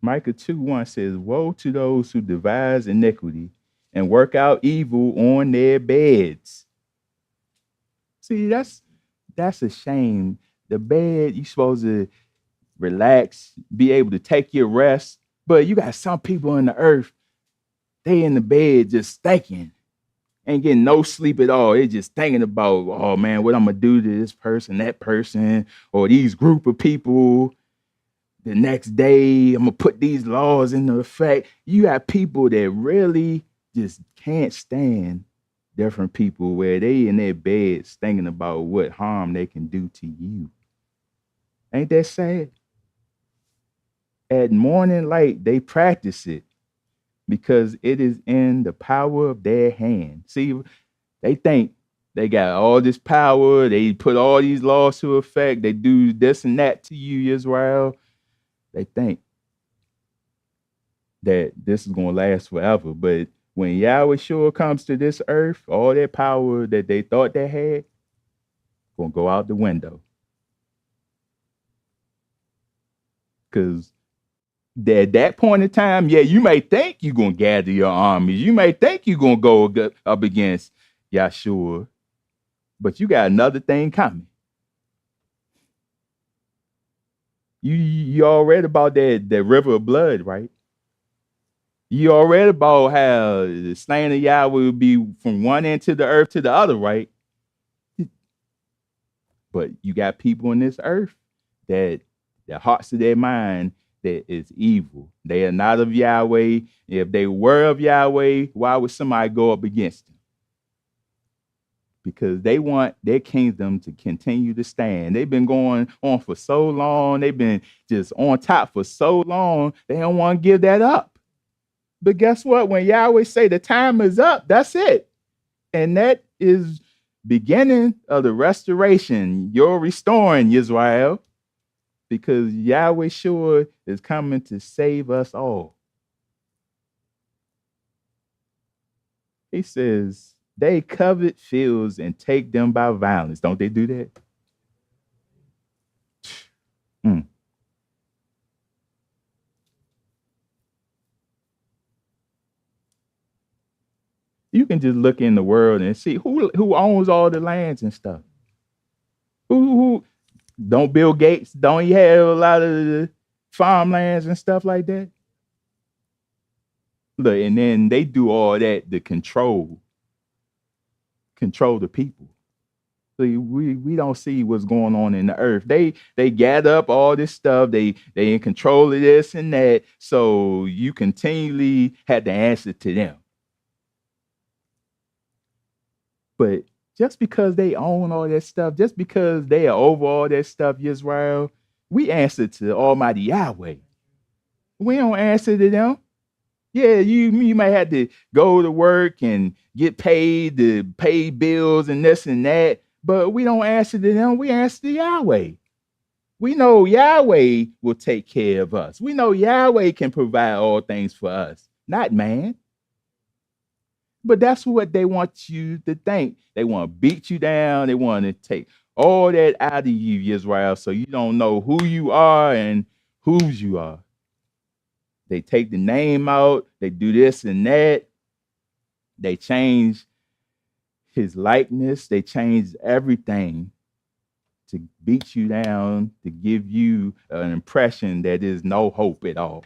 Micah 2:1 says, woe to those who devise iniquity and work out evil on their beds. See, that's a shame. The bed, you're supposed to relax, be able to take your rest. But you got some people on the earth, they in the bed just thinking, ain't getting no sleep at all. They just thinking about, oh man, what I'm gonna do to this person, that person, or these group of people. The next day, I'm gonna put these laws into effect. You got people that really just can't stand different people, where they in their beds thinking about what harm they can do to you. Ain't that sad? At morning light, they practice it because it is in the power of their hand. See, they think they got all this power. They put all these laws to effect. They do this and that to you, Israel. They think that this is going to last forever. But when Yahweh sure comes to this earth, all that power that they thought they had going to go out the window. Because at that point in time, yeah, you may think you're going to gather your armies. You may think you're going to go up against Yahshua, but you got another thing coming. You all read about that river of blood, right? You all read about how the slain of Yahweh will be from one end to the earth to the other, right? But you got people in this earth that the hearts of their mind that is evil. They are not of Yahweh. If they were of Yahweh, why would somebody go up against them? Because they want their kingdom to continue to stand. They've been going on for so long. They've been just on top for so long. They don't want to give that up. But guess what? When Yahweh say the time is up, that's it. And that is beginning of the restoration. You're restoring Yisrael, because Yahweh sure is coming to save us all. He says, they covet fields and take them by violence. Don't they do that? Mm. You can just look in the world and see who owns all the lands and stuff. Who don't Bill Gates, don't he have a lot of the farmlands and stuff like that? Look, and then they do all that to control the people. So we don't see what's going on in the earth. They gather up all this stuff. They in control of this and that. So you continually had to answer to them. But just because they own all that stuff, just because they are over all that stuff, Yisrael, we answer to Almighty Yahweh. We don't answer to them. Yeah, you might have to go to work and get paid to pay bills and this and that, but we don't answer to them. We answer to Yahweh. We know Yahweh will take care of us. We know Yahweh can provide all things for us, not man. But that's what they want you to think. They want to beat you down. They want to take all that out of you, Israel, so you don't know who you are and whose you are. They take the name out. They do this and that. They change his likeness. They change everything to beat you down, to give you an impression that there's no hope at all.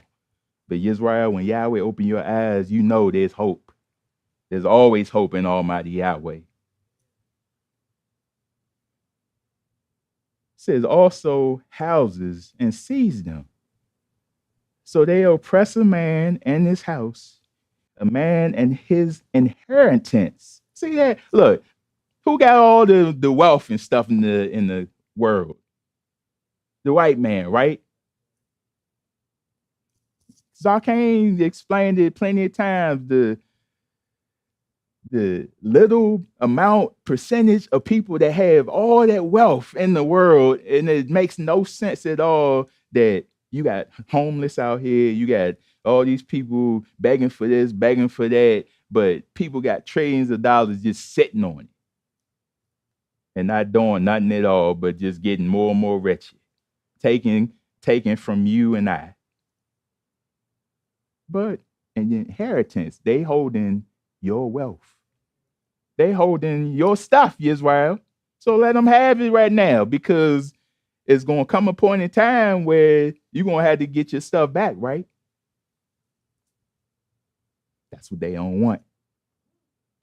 But Israel, when Yahweh open your eyes, you know there's hope. There's always hope in Almighty Yahweh. It says also houses and seize them. So they oppress a man and his house, a man and his inheritance. See that? Look, who got all the wealth and stuff in the world? The white man, right? Zarkane explained it plenty of times. The little amount percentage of people that have all that wealth in the world, and it makes no sense at all that you got homeless out here, you got all these people begging for this, begging for that, but people got trillions of dollars just sitting on it and not doing nothing at all, but just getting more and more wretched, taking from you and I. But in the inheritance, they holding your wealth. They holding your stuff, Yisrael. So let them have it right now, because it's going to come a point in time where you're going to have to get your stuff back, right? That's what they don't want.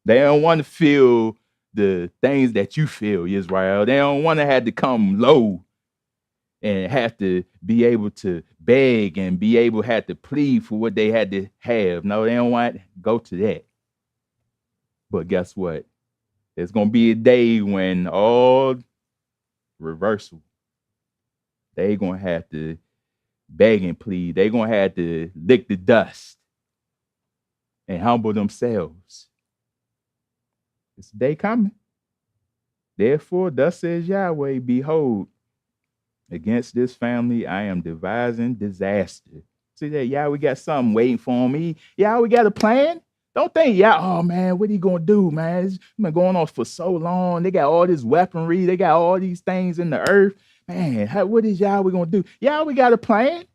They don't want to feel the things that you feel, Yisrael. They don't want to have to come low and have to be able to beg and be able to have to plead for what they had to have. No, they don't want to go to that. But guess what? There's going to be a day when all reversal. They're going to have to beg and plead. They're going to have to lick the dust and humble themselves. It's a day coming. Therefore, thus says Yahweh, behold, against this family I am devising disaster. See that? Yahweh got something waiting for me. Yahweh got a plan. Don't think, oh man, what are you gonna do, man? It's been going on for so long. They got all this weaponry, they got all these things in the earth. Man, what is Yahweh gonna do? Yahweh got a plan.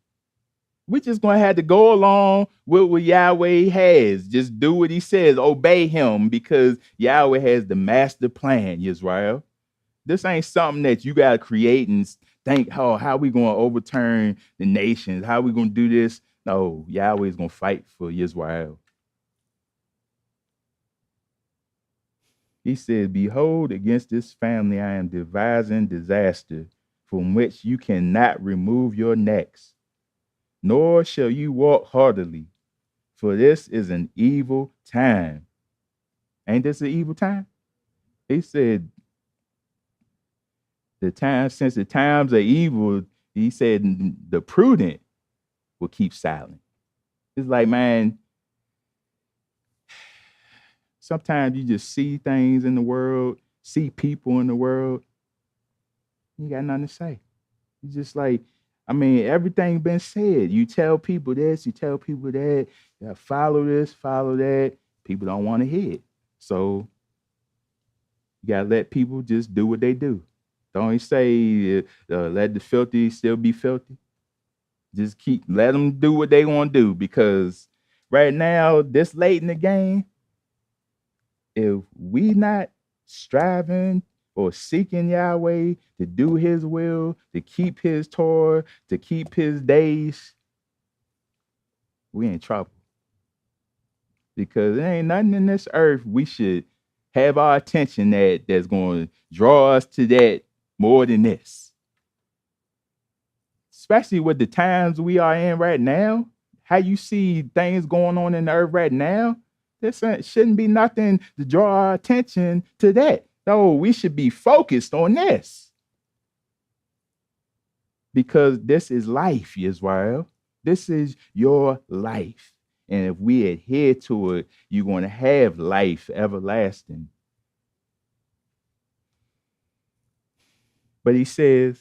We just gonna have to go along with what Yahweh has. Just do what he says, obey him, because Yahweh has the master plan, Yisrael. This ain't something that you gotta create and think, how we gonna overturn the nations? How we gonna do this? No, Yahweh is gonna fight for Yisrael. He said, behold, against this family I am devising disaster, from which you cannot remove your necks, nor shall you walk heartily, for this is an evil time. Ain't this an evil time? He said, since the times are evil, he said the prudent will keep silent. It's like, man, sometimes you just see things in the world, see people in the world, you got nothing to say. You just like, I mean, everything been said. You tell people this, you tell people that, you gotta follow this, follow that. People don't want to hear it. So you gotta let people just do what they do. Don't say let the filthy still be filthy. Just let them do what they want to do, because right now, this late in the game, if we not striving or seeking Yahweh to do his will, to keep his Torah, to keep his days, we in trouble. Because there ain't nothing in this earth we should have our attention that's going to draw us to that more than this. Especially with the times we are in right now, how you see things going on in the earth right now, this shouldn't be nothing to draw our attention to that. No, we should be focused on this. Because this is life, Yisrael. This is your life. And if we adhere to it, you're going to have life everlasting. But he says,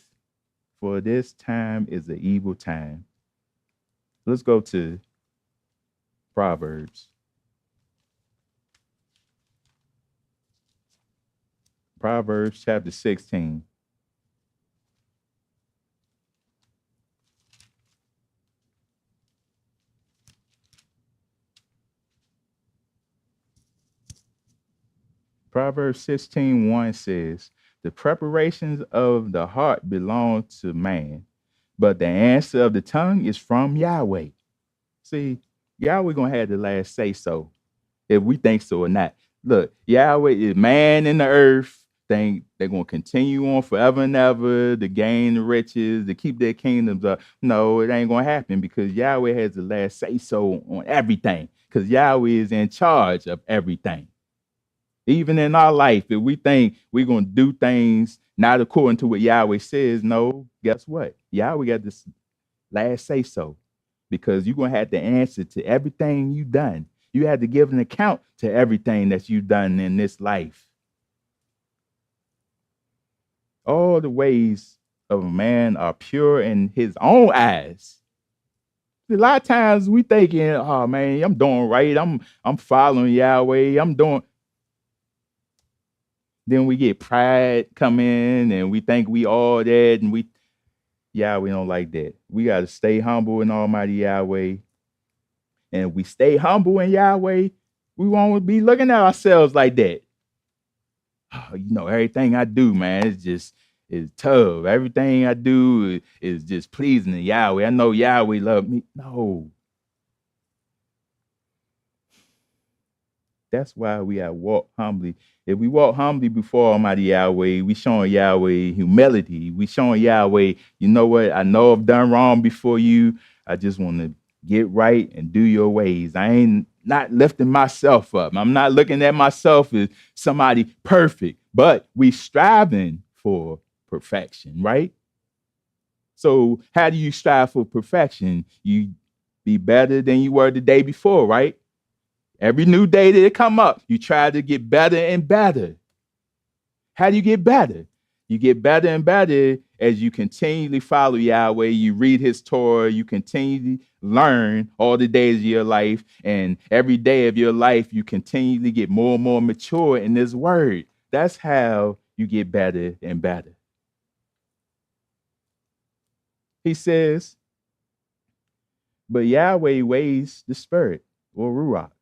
for this time is an evil time. Let's go to Proverbs. Proverbs chapter 16. Proverbs 16:1 says, the preparations of the heart belong to man, but the answer of the tongue is from Yahweh. See, Yahweh gonna have the last say so, if we think so or not. Look, Yahweh is man in the earth. Think they're gonna continue on forever and ever to gain the riches, to keep their kingdoms up. No, it ain't gonna happen, because Yahweh has the last say so on everything. Because Yahweh is in charge of everything. Even in our life, if we think we're going to do things not according to what Yahweh says, no, guess what? Yahweh got this last say so, because you're going to have to answer to everything you've done. You have to give an account to everything that you've done in this life. All the ways of a man are pure in his own eyes. A lot of times we thinking, oh man, I'm doing right. I'm following Yahweh. I'm doing. Then we get pride come in and we think we all that, and we don't like that. We got to stay humble in Almighty Yahweh. And if we stay humble in Yahweh, we won't be looking at ourselves like that. Oh, everything I do, man, it's tough. Everything I do is just pleasing to Yahweh. I know Yahweh love me. No. That's why we gotta walk humbly. If we walk humbly before Almighty Yahweh, we showing Yahweh humility. We showing Yahweh, you know what? I know I've done wrong before you. I just want to get right and do your ways. I ain't not lifting myself up. I'm not looking at myself as somebody perfect, but we striving for perfection, right? So how do you strive for perfection? You be better than you were the day before, right? Every new day that it come up, you try to get better and better. How do you get better? You get better and better as you continually follow Yahweh. You read his Torah. You continually learn all the days of your life. And every day of your life, you continually get more and more mature in this word. That's how you get better and better. He says, but Yahweh weighs the spirit, or Ruach.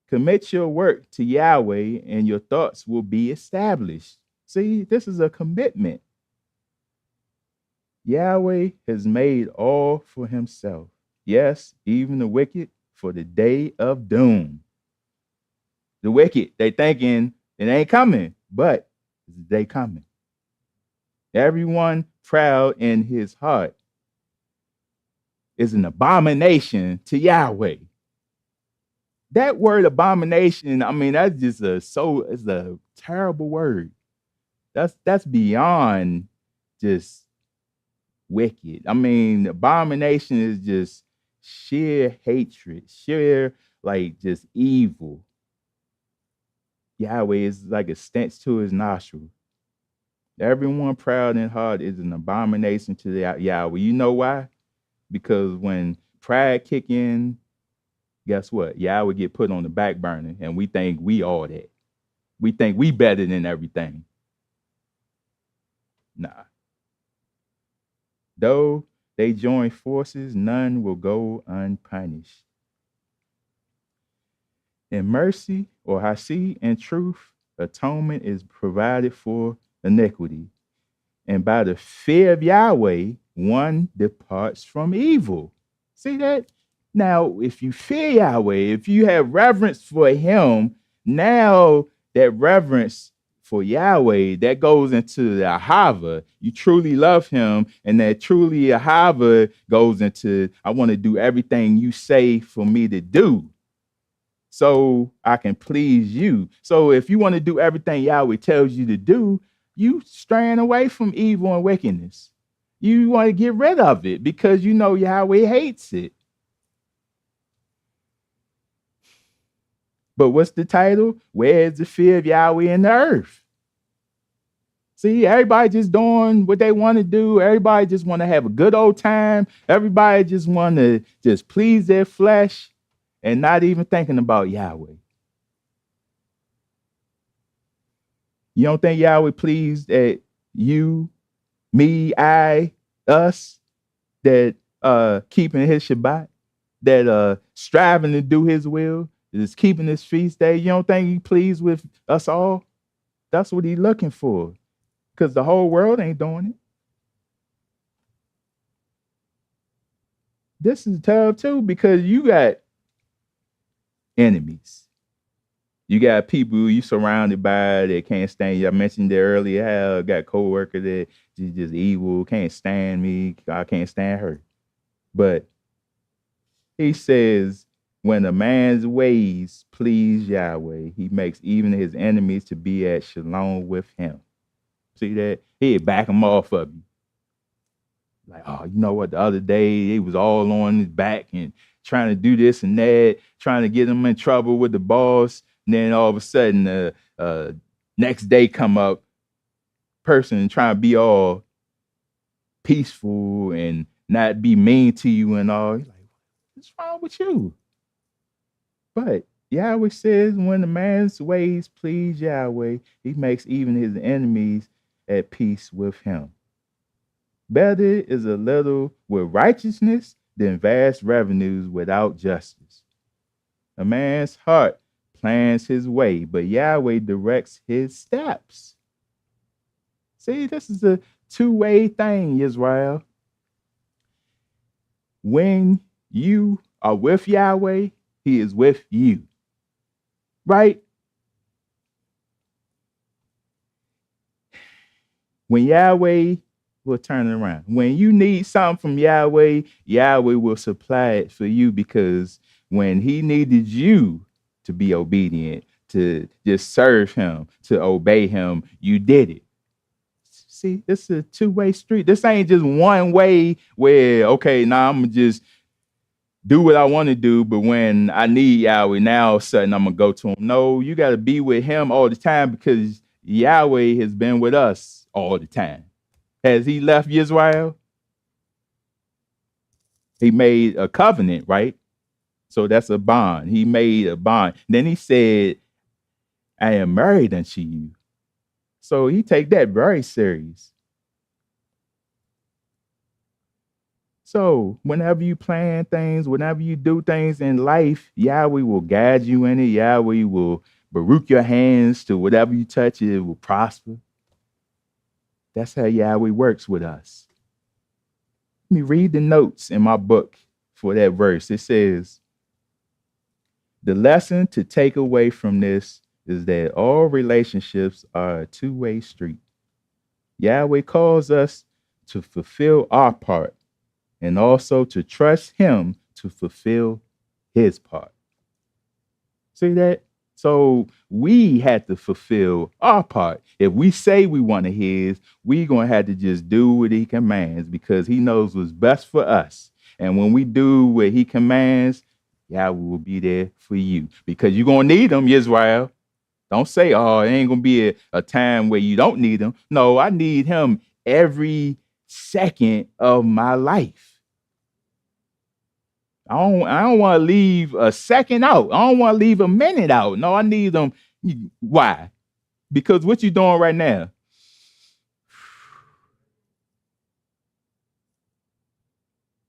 Commit your work to Yahweh and your thoughts will be established. See, this is a commitment. Yahweh has made all for himself. Yes, even the wicked for the day of doom. The wicked, they thinking, It ain't coming, but they coming. Everyone proud in his heart is an abomination to Yahweh. That word abomination, I mean, that's just it's a terrible word. That's beyond just wicked. I mean, abomination is just sheer hatred, sheer like just evil. Yahweh is like a stench to his nostrils. Everyone proud in heart is an abomination to the Yahweh. You know why? Because when pride kick in, guess what? Yahweh get put on the back burner, and we think we all that. We think we better than everything. Nah. Though they join forces, none will go unpunished. In mercy or hasi and truth, atonement is provided for iniquity. And by the fear of Yahweh, one departs from evil. See that? Now, if you fear Yahweh, if you have reverence for him, now that reverence for Yahweh, that goes into the ahava. You truly love him, and that truly ahava goes into, I want to do everything you say for me to do so I can please you. So if you want to do everything Yahweh tells you to do, you straying away from evil and wickedness. You want to get rid of it because you know Yahweh hates it. But what's the title? Where is the fear of Yahweh in the earth? See, everybody just doing what they want to do. Everybody just want to have a good old time. Everybody just want to just please their flesh and not even thinking about Yahweh. You don't think Yahweh pleased at you, me, us, that keeping his Shabbat, that striving to do his will, is keeping his feast day? You don't think he pleased with us all? That's what he's looking for. Because the whole world ain't doing it. This is tough too, because you got enemies. You got people you surrounded by that can't stand you. I mentioned that earlier how I got a coworker that just evil, can't stand me. I can't stand her. But he says, when a man's ways please Yahweh, he makes even his enemies to be at shalom with him. See that? He'd back him off of you. Like, oh, you know what? The other day, he was all on his back and trying to do this and that, trying to get him in trouble with the boss. And then all of a sudden, next day come up, person trying to be all peaceful and not be mean to you and all. You're like, what's wrong with you? But Yahweh says, when the man's ways please Yahweh, he makes even his enemies at peace with him. Better is a little with righteousness than vast revenues without justice. A man's heart plans his way, but Yahweh directs his steps. See, this is a two-way thing, Yisrael. When you are with Yahweh, he is with you. Right? When Yahweh will turn it around. When you need something from Yahweh, Yahweh will supply it for you, because when he needed you to be obedient, to just serve him, to obey him, you did it. See, this is a two-way street. This ain't just one way where, okay, now I'm going to just do what I want to do, but when I need Yahweh, now all of a sudden I'm going to go to him. No, you got to be with him all the time, because Yahweh has been with us all the time. Has he left Yisrael? He made a covenant, right? So that's a bond. He made a bond. Then he said, I am married unto you. So he take that very serious. So whenever you plan things, whenever you do things in life, Yahweh will guide you in it. Yahweh will baruch your hands to whatever you touch, it will prosper. That's how Yahweh works with us. Let me read the notes in my book for that verse. It says, the lesson to take away from this is that all relationships are a two-way street. Yahweh calls us to fulfill our part and also to trust him to fulfill his part. See that? So we had to fulfill our part. If we say we want to his, we going to have to just do what he commands because he knows what's best for us. And when we do what he commands, Yahweh will be there for you because you're going to need him, Yisrael. Don't say, oh, it ain't going to be a time where you don't need him. No, I need him every second of my life. I don't want to leave a second out. I don't want to leave a minute out. No, I need them. Why? Because what you doing right now?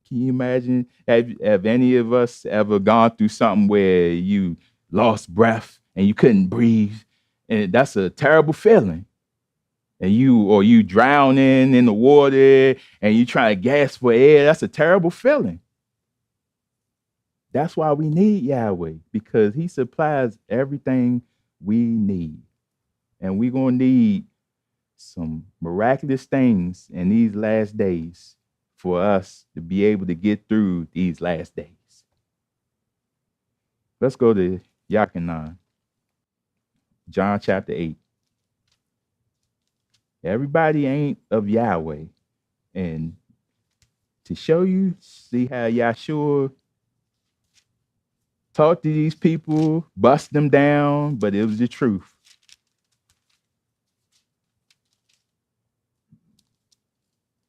Can you imagine? Have any of us ever gone through something where you lost breath and you couldn't breathe? And that's a terrible feeling. And you drowning in the water and you trying to gasp for air. That's a terrible feeling. That's why we need Yahweh, because he supplies everything we need. And we're going to need some miraculous things in these last days for us to be able to get through these last days. Let's go to Yachanan, John chapter 8. Everybody ain't of Yahweh. And to show you, see how Yahshua talk to these people, bust them down, but it was the truth.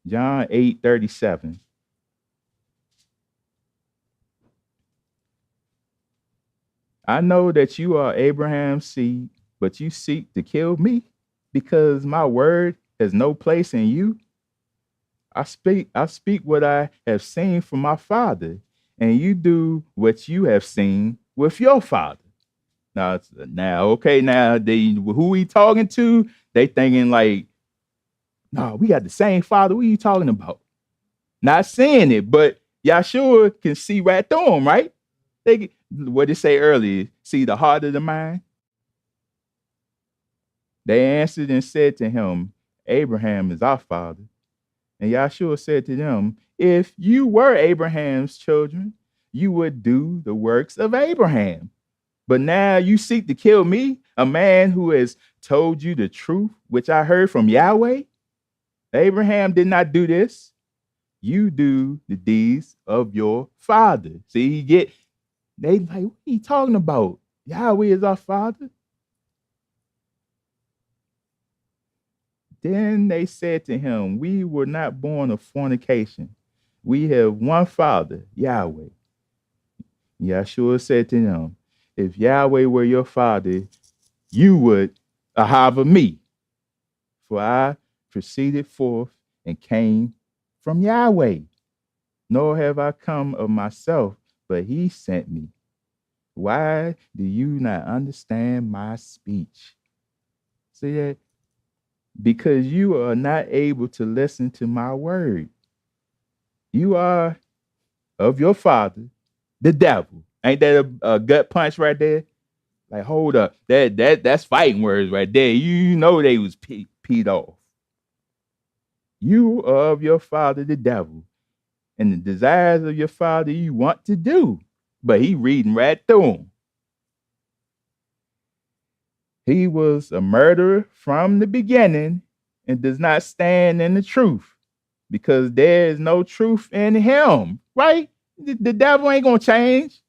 John 8:37. I know that you are Abraham's seed, but you seek to kill me because my word has no place in you. I speak what I have seen from my father, and you do what you have seen with your father. Now, who he talking to? They thinking like, no, we got the same father. What are you talking about? Not saying it, but Yahshua can see right through them, right? What did it say earlier? See the heart of the mind? They answered and said to him, Abraham is our father. And Yahshua said to them, if you were Abraham's children, you would do the works of Abraham. But now you seek to kill me, a man who has told you the truth, which I heard from Yahweh. Abraham did not do this. You do the deeds of your father. See, they like, what are you talking about? Yahweh is our father. Then they said to him, we were not born of fornication. We have one father, Yahweh. Yahshua said to them, if Yahweh were your father, you would have me. For I proceeded forth and came from Yahweh. Nor have I come of myself, but he sent me. Why do you not understand my speech? See that? Because you are not able to listen to my word. You are of your father, the devil. Ain't that a gut punch right there? Like, hold up. That's fighting words right there. You know they was peed off. You are of your father, the devil. And the desires of your father you want to do. But he reading right through them. He was a murderer from the beginning and does not stand in the truth because there is no truth in him, right? The devil ain't going to change.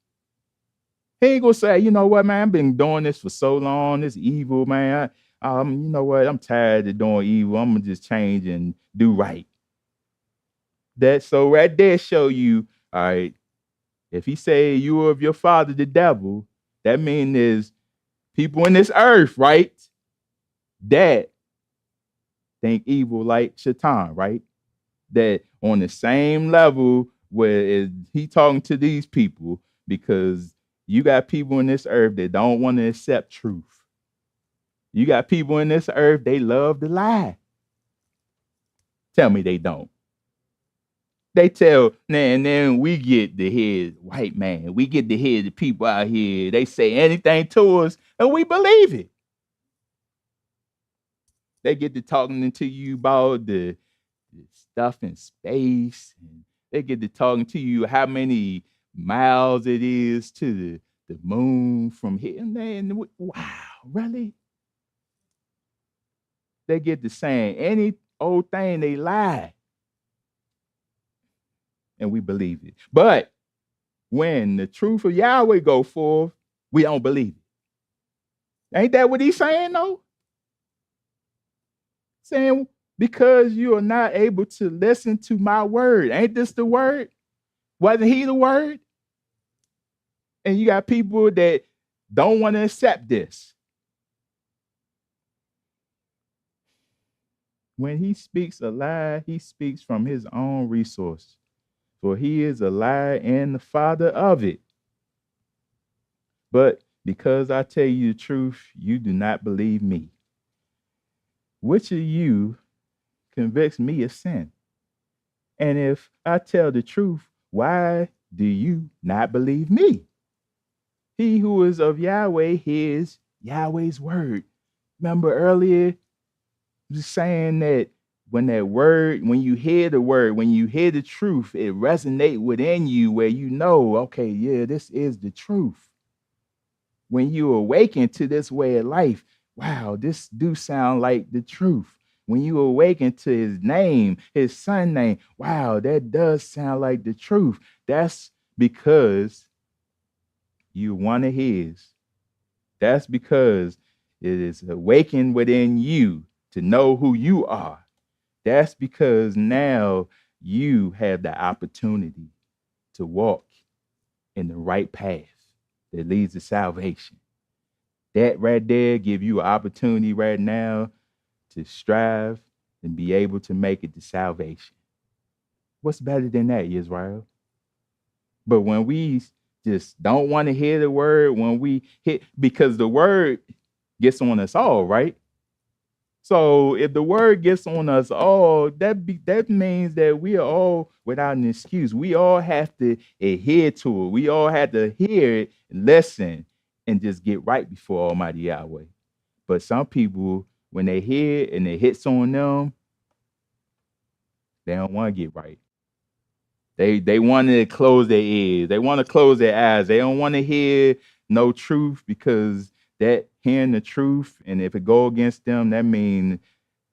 He ain't going to say, you know what, man, I've been doing this for so long. It's evil, man. You know what? I'm tired of doing evil. I'm going to just change and do right. So right there show you, all right, if he say you are of your father, the devil, that means there's people in this earth, right, that think evil like Shaitan, right? That on the same level where he talking to these people, because you got people in this earth that don't want to accept truth. You got people in this earth, they love to lie. Tell me they don't. They tell, and then we get to hear white man. We get to hear the people out here. They say anything to us, and we believe it. They get to talking to you about the stuff in space. And they get to talking to you how many miles it is to the moon from here. And wow, really? They get to saying any old thing, they lie. And we believe it. But when the truth of Yahweh go forth, we don't believe it. Ain't that what he's saying, though? Saying, because you are not able to listen to my word. Ain't this the word? Wasn't he the word? And you got people that don't want to accept this. When he speaks a lie, he speaks from his own resource. For he is a lie and the father of it. But because I tell you the truth, you do not believe me. Which of you convicts me of sin? And if I tell the truth, why do you not believe me? He who is of Yahweh hears Yahweh's word. Remember earlier, just saying that when you hear the word, when you hear the truth, it resonates within you where you know, okay, yeah, this is the truth. When you awaken to this way of life, wow, this do sound like the truth. When you awaken to his name, his son name, wow, that does sound like the truth. That's because you one of his. That's because it is awakened within you to know who you are. That's because now you have the opportunity to walk in the right path that leads to salvation. That right there give you an opportunity right now to strive and be able to make it to salvation. What's better than that, Yisrael? But when we just don't want to hear the word, when we hit, because the word gets on us all, right? So if the word gets on us all, that means that we are all without an excuse. We all have to adhere to it. We all have to hear it, listen, and just get right before Almighty Yahweh. But some people, when they hear it and it hits on them, they don't want to get right. They want to close their ears. They want to close their eyes. They don't want to hear no truth because that hearing the truth, and if it go against them, that means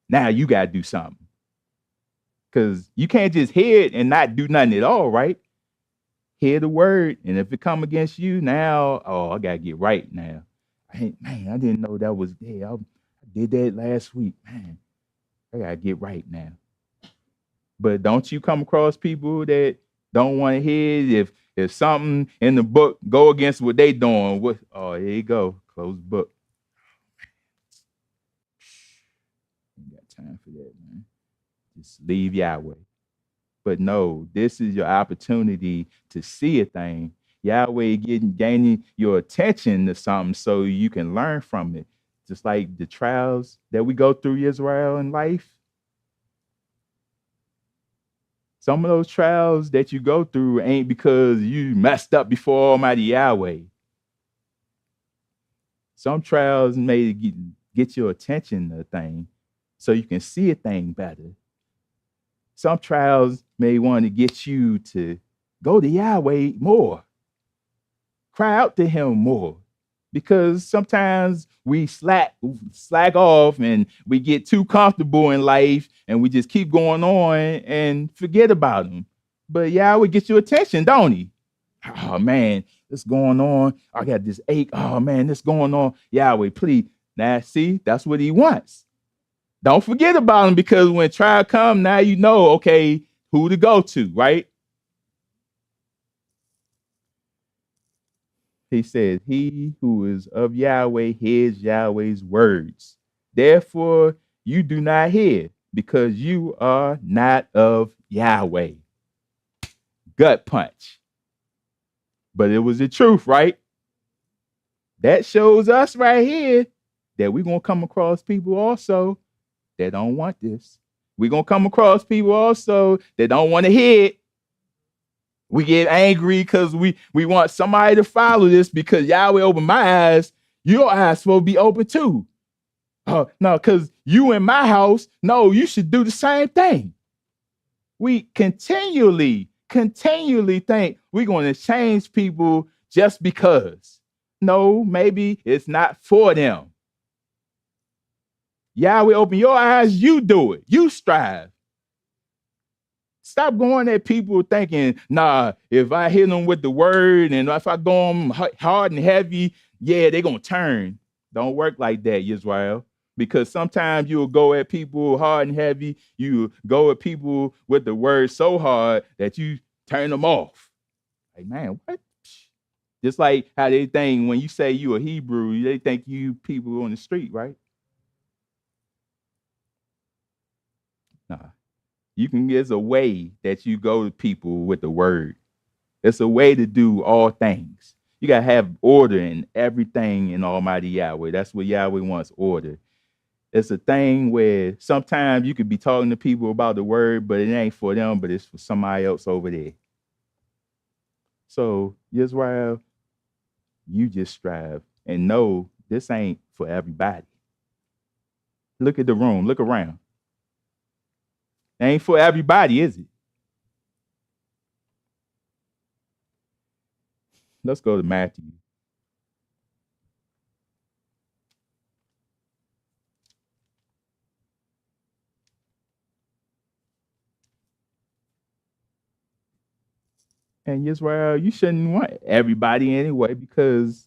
now you got to do something. Because you can't just hear it and not do nothing at all, right? Hear the word, and if it come against you, now, I got to get right now. I didn't know that was there. I did that last week. Man, I got to get right now. But don't you come across people that don't want to hear it? If something in the book go against what they doing, here you go, close the book. Ain't got time for that, man. Just leave Yahweh. But no, this is your opportunity to see a thing. Yahweh gaining your attention to something so you can learn from it. Just like the trials that we go through, Israel, in life. Some of those trials that you go through ain't because you messed up before Almighty Yahweh. Some trials may get your attention to a thing so you can see a thing better. Some trials may want to get you to go to Yahweh more. Cry out to him more. Because sometimes we slack off and we get too comfortable in life and we just keep going on and forget about him. But Yahweh gets your attention, don't he? Oh man, what's going on? I got this ache. Oh man, this going on. Yahweh, please. Now, see, that's what he wants. Don't forget about him, because when trial come, now you know, okay, who to go to, right? He says, he who is of Yahweh hears Yahweh's words. Therefore, you do not hear, because you are not of Yahweh. Gut punch. But it was the truth, right? That shows us right here that we're going to come across people also that don't want this. We're going to come across people also that don't want to hear it. We get angry because we want somebody to follow this because Yahweh opened my eyes. Your eyes supposed to be open too. No, because you in my house, no, you should do the same thing. We continually think we're going to change people just because. No, maybe it's not for them. Yahweh open your eyes, you do it. You strive. Stop going at people thinking, nah, if I hit them with the word and if I go them hard and heavy, yeah, they're going to turn. Don't work like that, Yisrael. Because sometimes you'll go at people hard and heavy. You go at people with the word so hard that you turn them off. Like, man, what? Just like how they think when you say you a Hebrew, they think you people on the street, right? Nah. There's a way that you go to people with the word. It's a way to do all things. You got to have order in everything in Almighty Yahweh. That's what Yahweh wants, order. It's a thing where sometimes you could be talking to people about the word, but it ain't for them, but it's for somebody else over there. So, Yisrael, you just strive and know this ain't for everybody. Look at the room. Look around. It ain't for everybody, is it? Let's go to Matthew. And Yisrael, you shouldn't want everybody anyway, because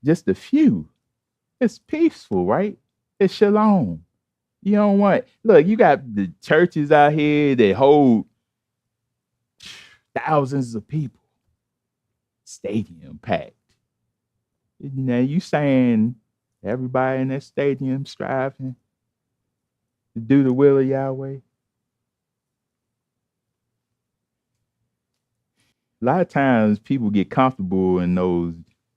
just a few. It's peaceful, right? It's shalom. You don't want, look, you got the churches out here that hold thousands of people, stadium packed. Now you saying everybody in that stadium striving to do the will of Yahweh? A lot of times people get comfortable in those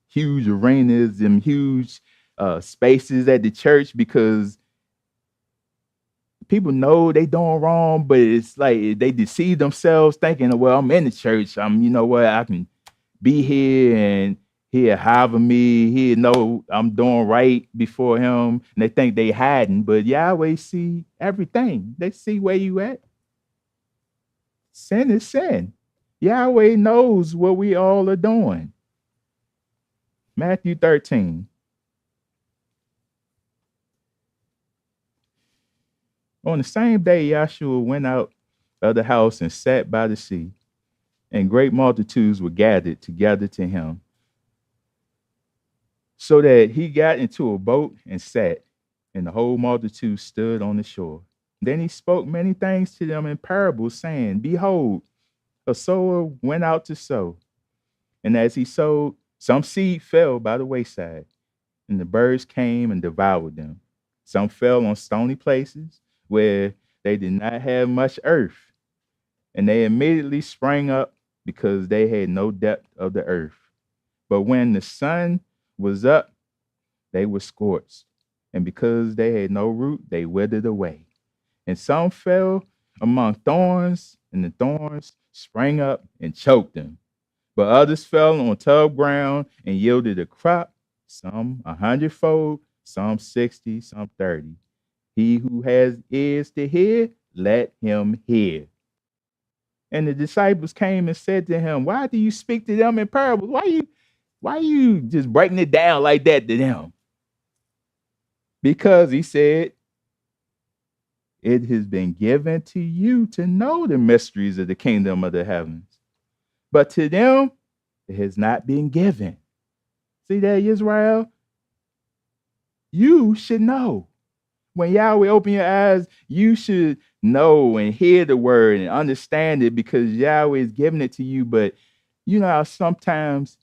huge arenas and huge spaces at the church because people know they doing wrong, but it's like they deceive themselves thinking, well, I'm in the church. You know what, I can be here and he'll hover me. He'll know I'm doing right before him. And they think they hiding, but Yahweh see everything. They see where you at. Sin is sin. Yahweh knows what we all are doing. Matthew 13. On the same day, Yahshua went out of the house and sat by the sea, and great multitudes were gathered together to him, so that he got into a boat and sat, and the whole multitude stood on the shore. Then he spoke many things to them in parables, saying, behold, a sower went out to sow. And as he sowed, some seed fell by the wayside, and the birds came and devoured them. Some fell on stony places where they did not have much earth, and they immediately sprang up because they had no depth of the earth. But when the sun was up, they were scorched, and because they had no root, they withered away. And some fell among thorns, and the thorns sprang up and choked them. But others fell on tough ground and yielded a crop, some 100-fold, some 60, some 30. He who has ears to hear, let him hear. And the disciples came and said to him, why do you speak to them in parables? Why you just breaking it down like that to them? Because he said, it has been given to you to know the mysteries of the kingdom of the heavens, but to them it has not been given. See that, Yisrael? You should know. When Yahweh open your eyes, you should know and hear the word and understand it, because Yahweh is giving it to you. But you know how sometimes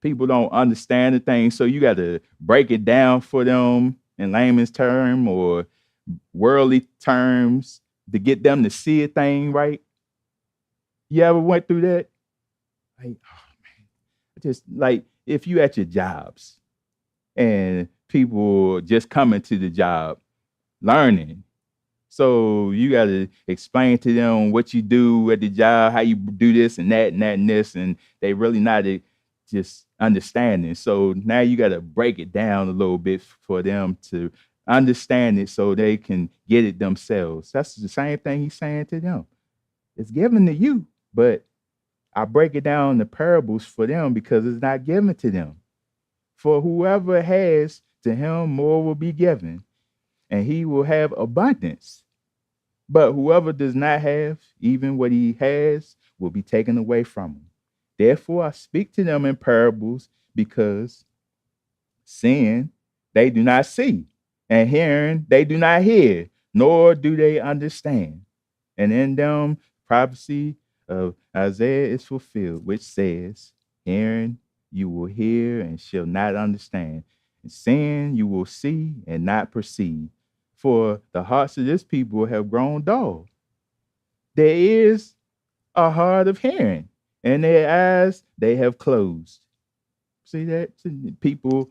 people don't understand the thing, so you got to break it down for them in layman's term or worldly terms to get them to see a thing right. You ever went through that? Like, oh man, just like if you at your jobs and people just coming to the job learning, So you got to explain to them what you do at the job, how you do this and that and that and this, and they really not just understanding. So now you got to break it down a little bit for them to understand it so they can get it themselves. That's the same thing he's saying to them. It's given to you, but I break it down in the parables for them because it's not given to them. For whoever has, to him more will be given, and he will have abundance. But whoever does not have, even what he has, will be taken away from him. Therefore, I speak to them in parables, because seeing they do not see, and hearing they do not hear, nor do they understand. And in them, prophecy of Isaiah is fulfilled, which says, hearing you will hear and shall not understand, and seeing you will see and not perceive. For the hearts of this people have grown dull. There is a heart of hearing, and their eyes they have closed. See that? People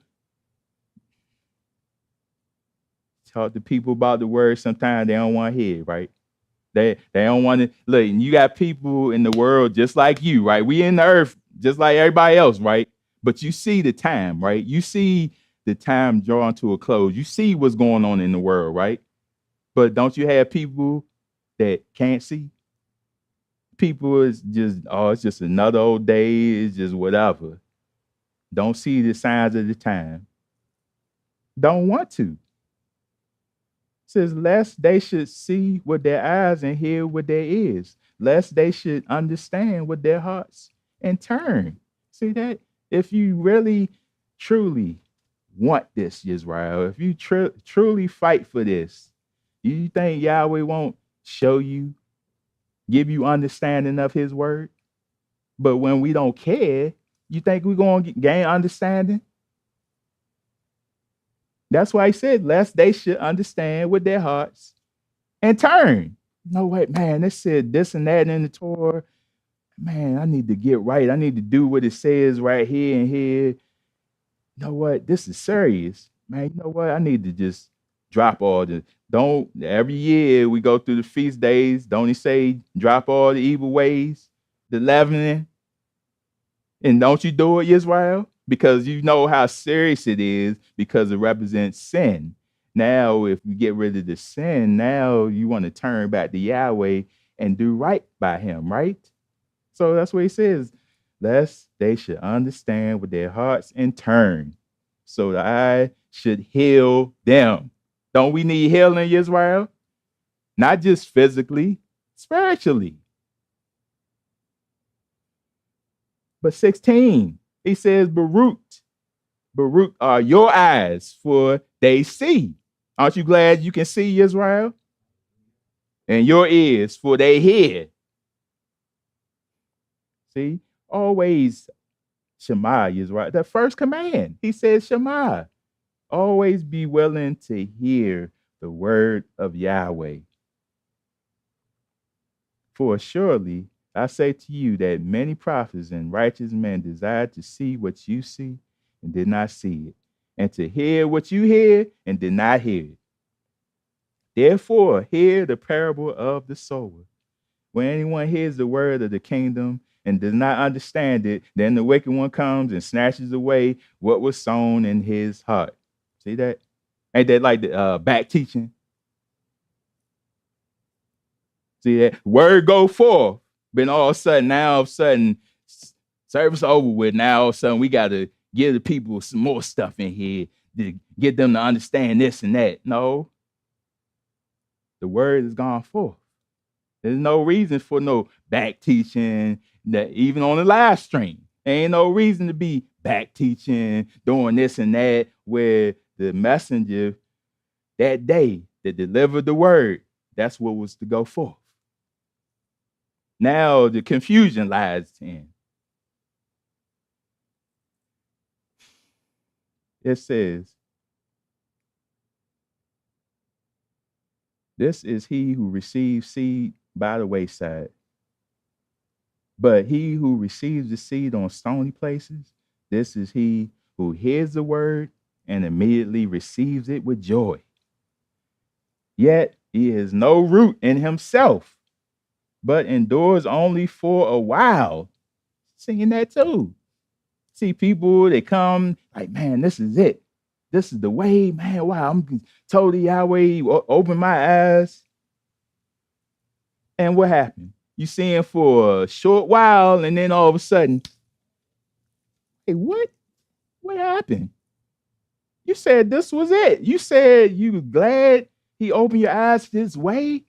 talk to people about the word, sometimes they don't want to hear, right? They don't want to look. And you got people in the world just like you, right? We in the earth just like everybody else, right? But you see the time, right? You see the time drawing to a close. You see what's going on in the world, right? But don't you have people that can't see? People is just, oh, it's just another old day. It's just whatever. Don't see the signs of the time. Don't want to. Says, lest they should see with their eyes and hear with their ears, lest they should understand with their hearts and turn. See that? If you really, truly want this, Yisrael, if you truly fight for this, you think Yahweh won't show you, give you understanding of his word? But when we don't care, you think we're going to gain understanding? That's why he said, lest they should understand with their hearts and turn. No, wait, man, it said this and that in the Torah. Man, I need to get right. I need to do what it says right here and here. You know what? This is serious. Man, you know what? I need to just drop all the, don't, every year we go through the feast days. Don't he say, drop all the evil ways, the leavening? And don't you do it, Israel? Because you know how serious it is, because it represents sin. Now, if you get rid of the sin, now you want to turn back to Yahweh and do right by him, right? So that's what he says. Lest they should understand with their hearts and turn, so that I should heal them. Don't we need healing, Israel? Not just physically, spiritually. But 16, he says, Baruch are your eyes, for they see. Aren't you glad you can see, Israel? And your ears, for they hear. See, always Shema, Israel. The first command, he says Shema. Always be willing to hear the word of Yahweh. For surely I say to you that many prophets and righteous men desired to see what you see and did not see it, and to hear what you hear and did not hear it. Therefore, hear the parable of the sower. When anyone hears the word of the kingdom and does not understand it, then the wicked one comes and snatches away what was sown in his heart. See that? Ain't that like the back teaching? See that? Word go forth. But all of a sudden, service over with. Now all of a sudden, we got to give the people some more stuff in here to get them to understand this and that. No, the word is gone forth. There's no reason for no back teaching, that even on the live stream. There ain't no reason to be back teaching, doing this and that, where the messenger that day that delivered the word, that's what was to go forth. Now the confusion lies in. It says, this is he who receives seed by the wayside. But he who receives the seed on stony places, this is he who hears the word and immediately receives it with joy. Yet He has no root in himself, but endures only for a while. Seeing that too. See people, they come like, man, this is it. This is the way, man. Wow, I'm totally Yahweh. Open my eyes. And what happened? You see him for a short while, and then all of a sudden, hey, what? What happened? You said this was it. You said you were glad he opened your eyes this way,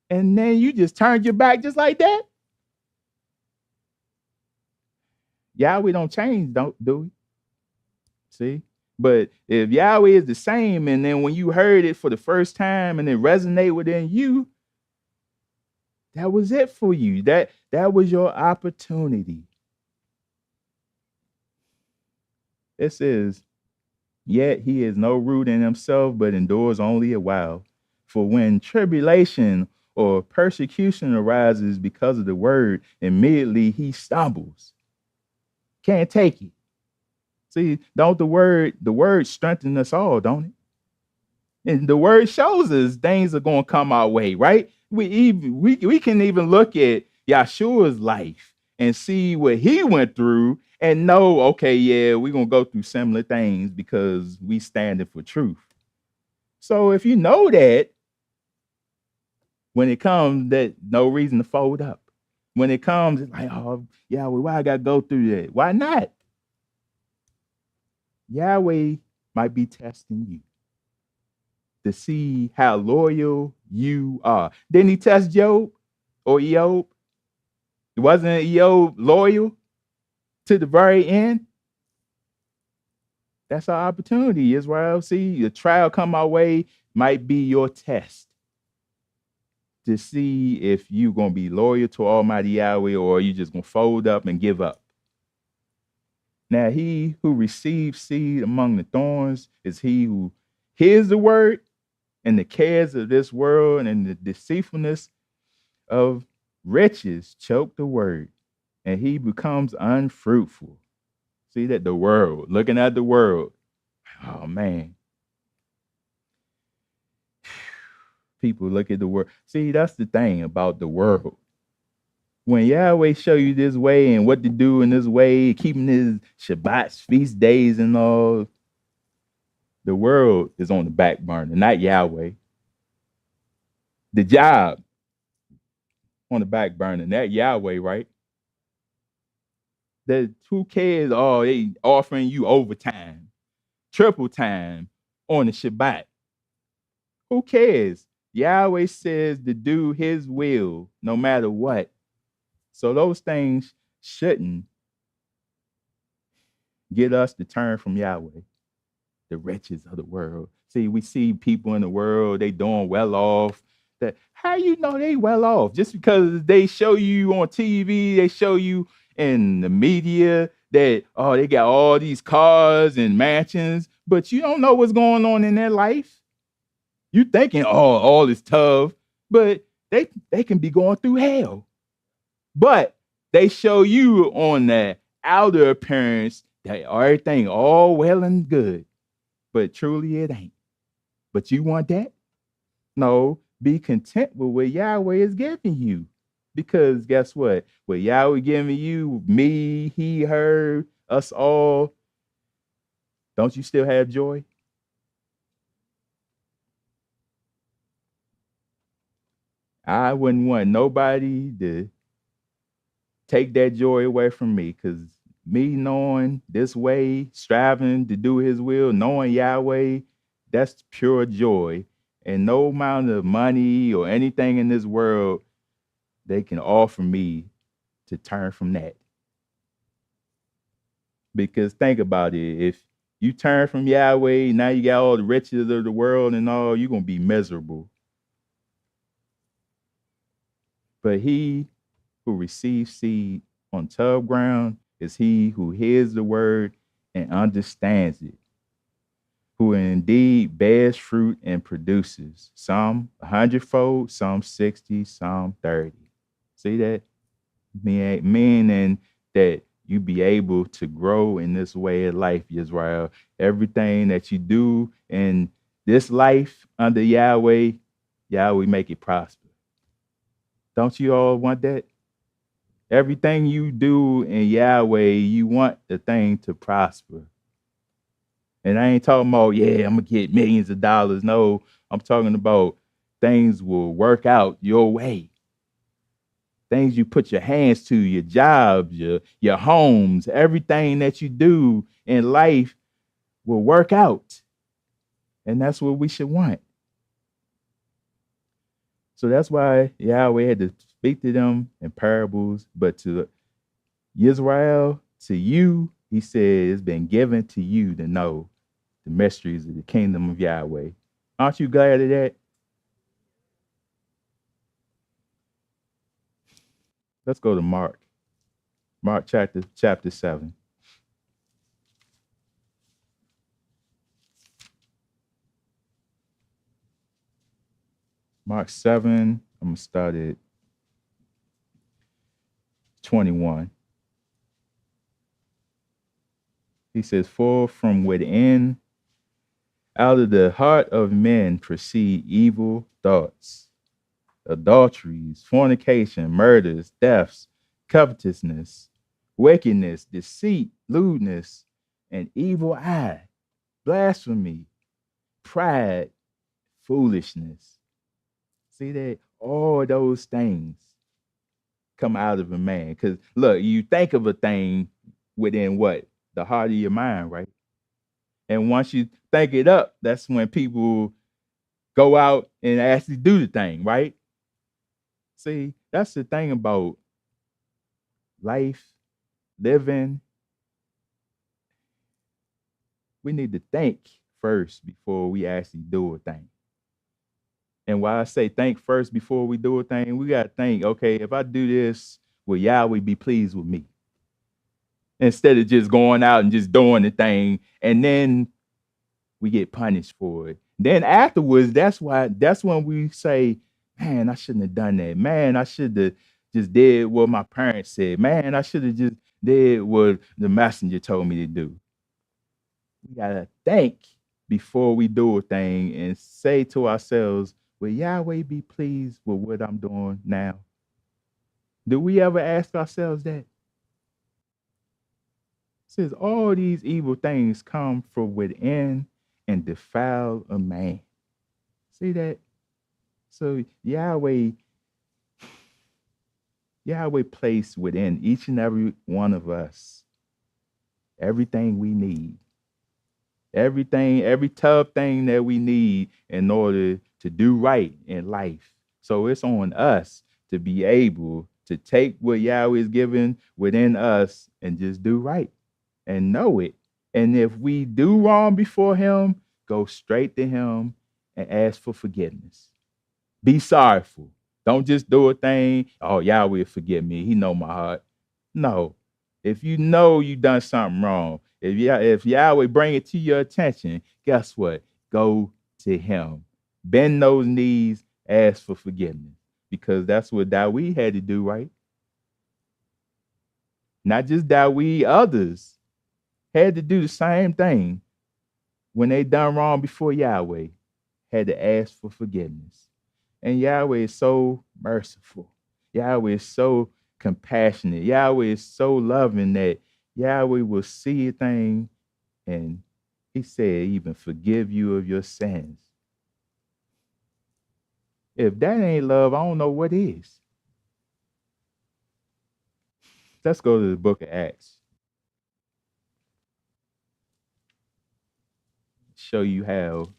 and then you just turned your back just like that. Yahweh don't change, don't do we? See? But if Yahweh is the same, and then when you heard it for the first time and it resonate within you, that was it for you. That was your opportunity. It says, yet he is no root in himself, but endures only a while. For when tribulation or persecution arises because of the word, immediately he stumbles. Can't take it. See, don't the word strengthen us all, don't it? And the word shows us things are going to come our way, right? We can even look at Yahshua's life and see what he went through and know, okay, yeah, we're going to go through similar things because we standing for truth. So if you know that, when it comes, that no reason to fold up. When it comes, it's like, oh, Yahweh, why I got to go through that? Why not? Yahweh might be testing you to see how loyal you are. Didn't he test Job or Eob? Wasn't Eob loyal to the very end? That's our opportunity, Israel. See, the trial come our way might be your test to see if you're going to be loyal to Almighty Yahweh or you just going to fold up and give up. Now, he who receives seed among the thorns is he who hears the word, and the cares of this world and the deceitfulness of riches choke the word, and he becomes unfruitful. See that? The world, looking at the world. Oh, man. People look at the world. See, that's the thing about the world. When Yahweh show you this way and what to do in this way, keeping his Shabbats, feast days and all, the world is on the back burner, not Yahweh. The job on the back burner, not Yahweh, right? The 2Ks, oh, they offering you overtime, triple time on the Shabbat. Who cares? Yahweh says to do his will no matter what. So those things shouldn't get us to turn from Yahweh, the riches of the world. See, we see people in the world, they doing well off. That how you know they well off? Just because they show you on TV, they show you in the media that, oh, they got all these cars and mansions, but you don't know what's going on in their life. You thinking, oh, all is tough, but they can be going through hell. But they show you on the outer appearance that everything all well and good, but truly it ain't. But you want that? No, be content with what Yahweh is giving you. Because guess what? What Yahweh giving you, me, he, her, us all, don't you still have joy? I wouldn't want nobody to take that joy away from me, because me knowing this way, striving to do his will, knowing Yahweh, that's pure joy. And no amount of money or anything in this world they can offer me to turn from that. Because think about it. If you turn from Yahweh, now you got all the riches of the world and all, you're going to be miserable. But he who receives seed on tough ground is he who hears the word and understands it, who indeed bears fruit and produces, some 100-fold, some 60, some 30. See that? Meaning that you be able to grow in this way of life, Yisrael. Everything that you do in this life under Yahweh, Yahweh make it prosper. Don't you all want that? Everything you do in Yahweh, you want the thing to prosper. And I ain't talking about, yeah, I'm gonna get millions of dollars. No, I'm talking about things will work out your way. Things you put your hands to, your jobs, your homes, everything that you do in life will work out. And that's what we should want. So that's why Yahweh had to speak to them in parables, but to Yisrael, to you, he said, it's been given to you to know the mysteries of the kingdom of Yahweh. Aren't you glad of that? Let's go to Mark. Mark chapter 7. Mark 7, I'm going to start at 21. He says, for from within, out of the heart of men proceed evil thoughts, adulteries, fornication, murders, thefts, covetousness, wickedness, deceit, lewdness, an evil eye, blasphemy, pride, foolishness. See that? All those things come out of a man. Because look, you think of a thing within what? The heart of your mind, right? And once you think it up, that's when people go out and actually do the thing, right? See, that's the thing about life, living. We need to think first before we actually do a thing. And why I say think first before we do a thing, we got to think, okay, if I do this, will Yahweh be pleased with me? Instead of just going out and just doing the thing, and then we get punished for it. Then afterwards, that's when we say, man, I shouldn't have done that. Man, I should have just did what my parents said. Man, I should have just did what the messenger told me to do. We gotta think before we do a thing and say to ourselves, will Yahweh be pleased with what I'm doing now? Do we ever ask ourselves that? It says all these evil things come from within and defile a man. See that? So Yahweh placed within each and every one of us everything we need. Everything, every tough thing that we need in order to do right in life. So it's on us to be able to take what Yahweh is given within us and just do right and know it. And if we do wrong before him, go straight to him and ask for forgiveness. Be sorrowful. Don't just do a thing. Oh, Yahweh forgive me. He know my heart. No. If you know you done something wrong, if Yahweh bring it to your attention, guess what? Go to him. Bend those knees, ask for forgiveness. Because that's what Dawid had to do, right? Not just Dawid, others had to do the same thing when they done wrong before Yahweh, had to ask for forgiveness. And Yahweh is so merciful. Yahweh is so compassionate. Yahweh is so loving that Yahweh will see a thing and he said, even forgive you of your sins. If that ain't love, I don't know what is. Let's go to the book of Acts. Show you how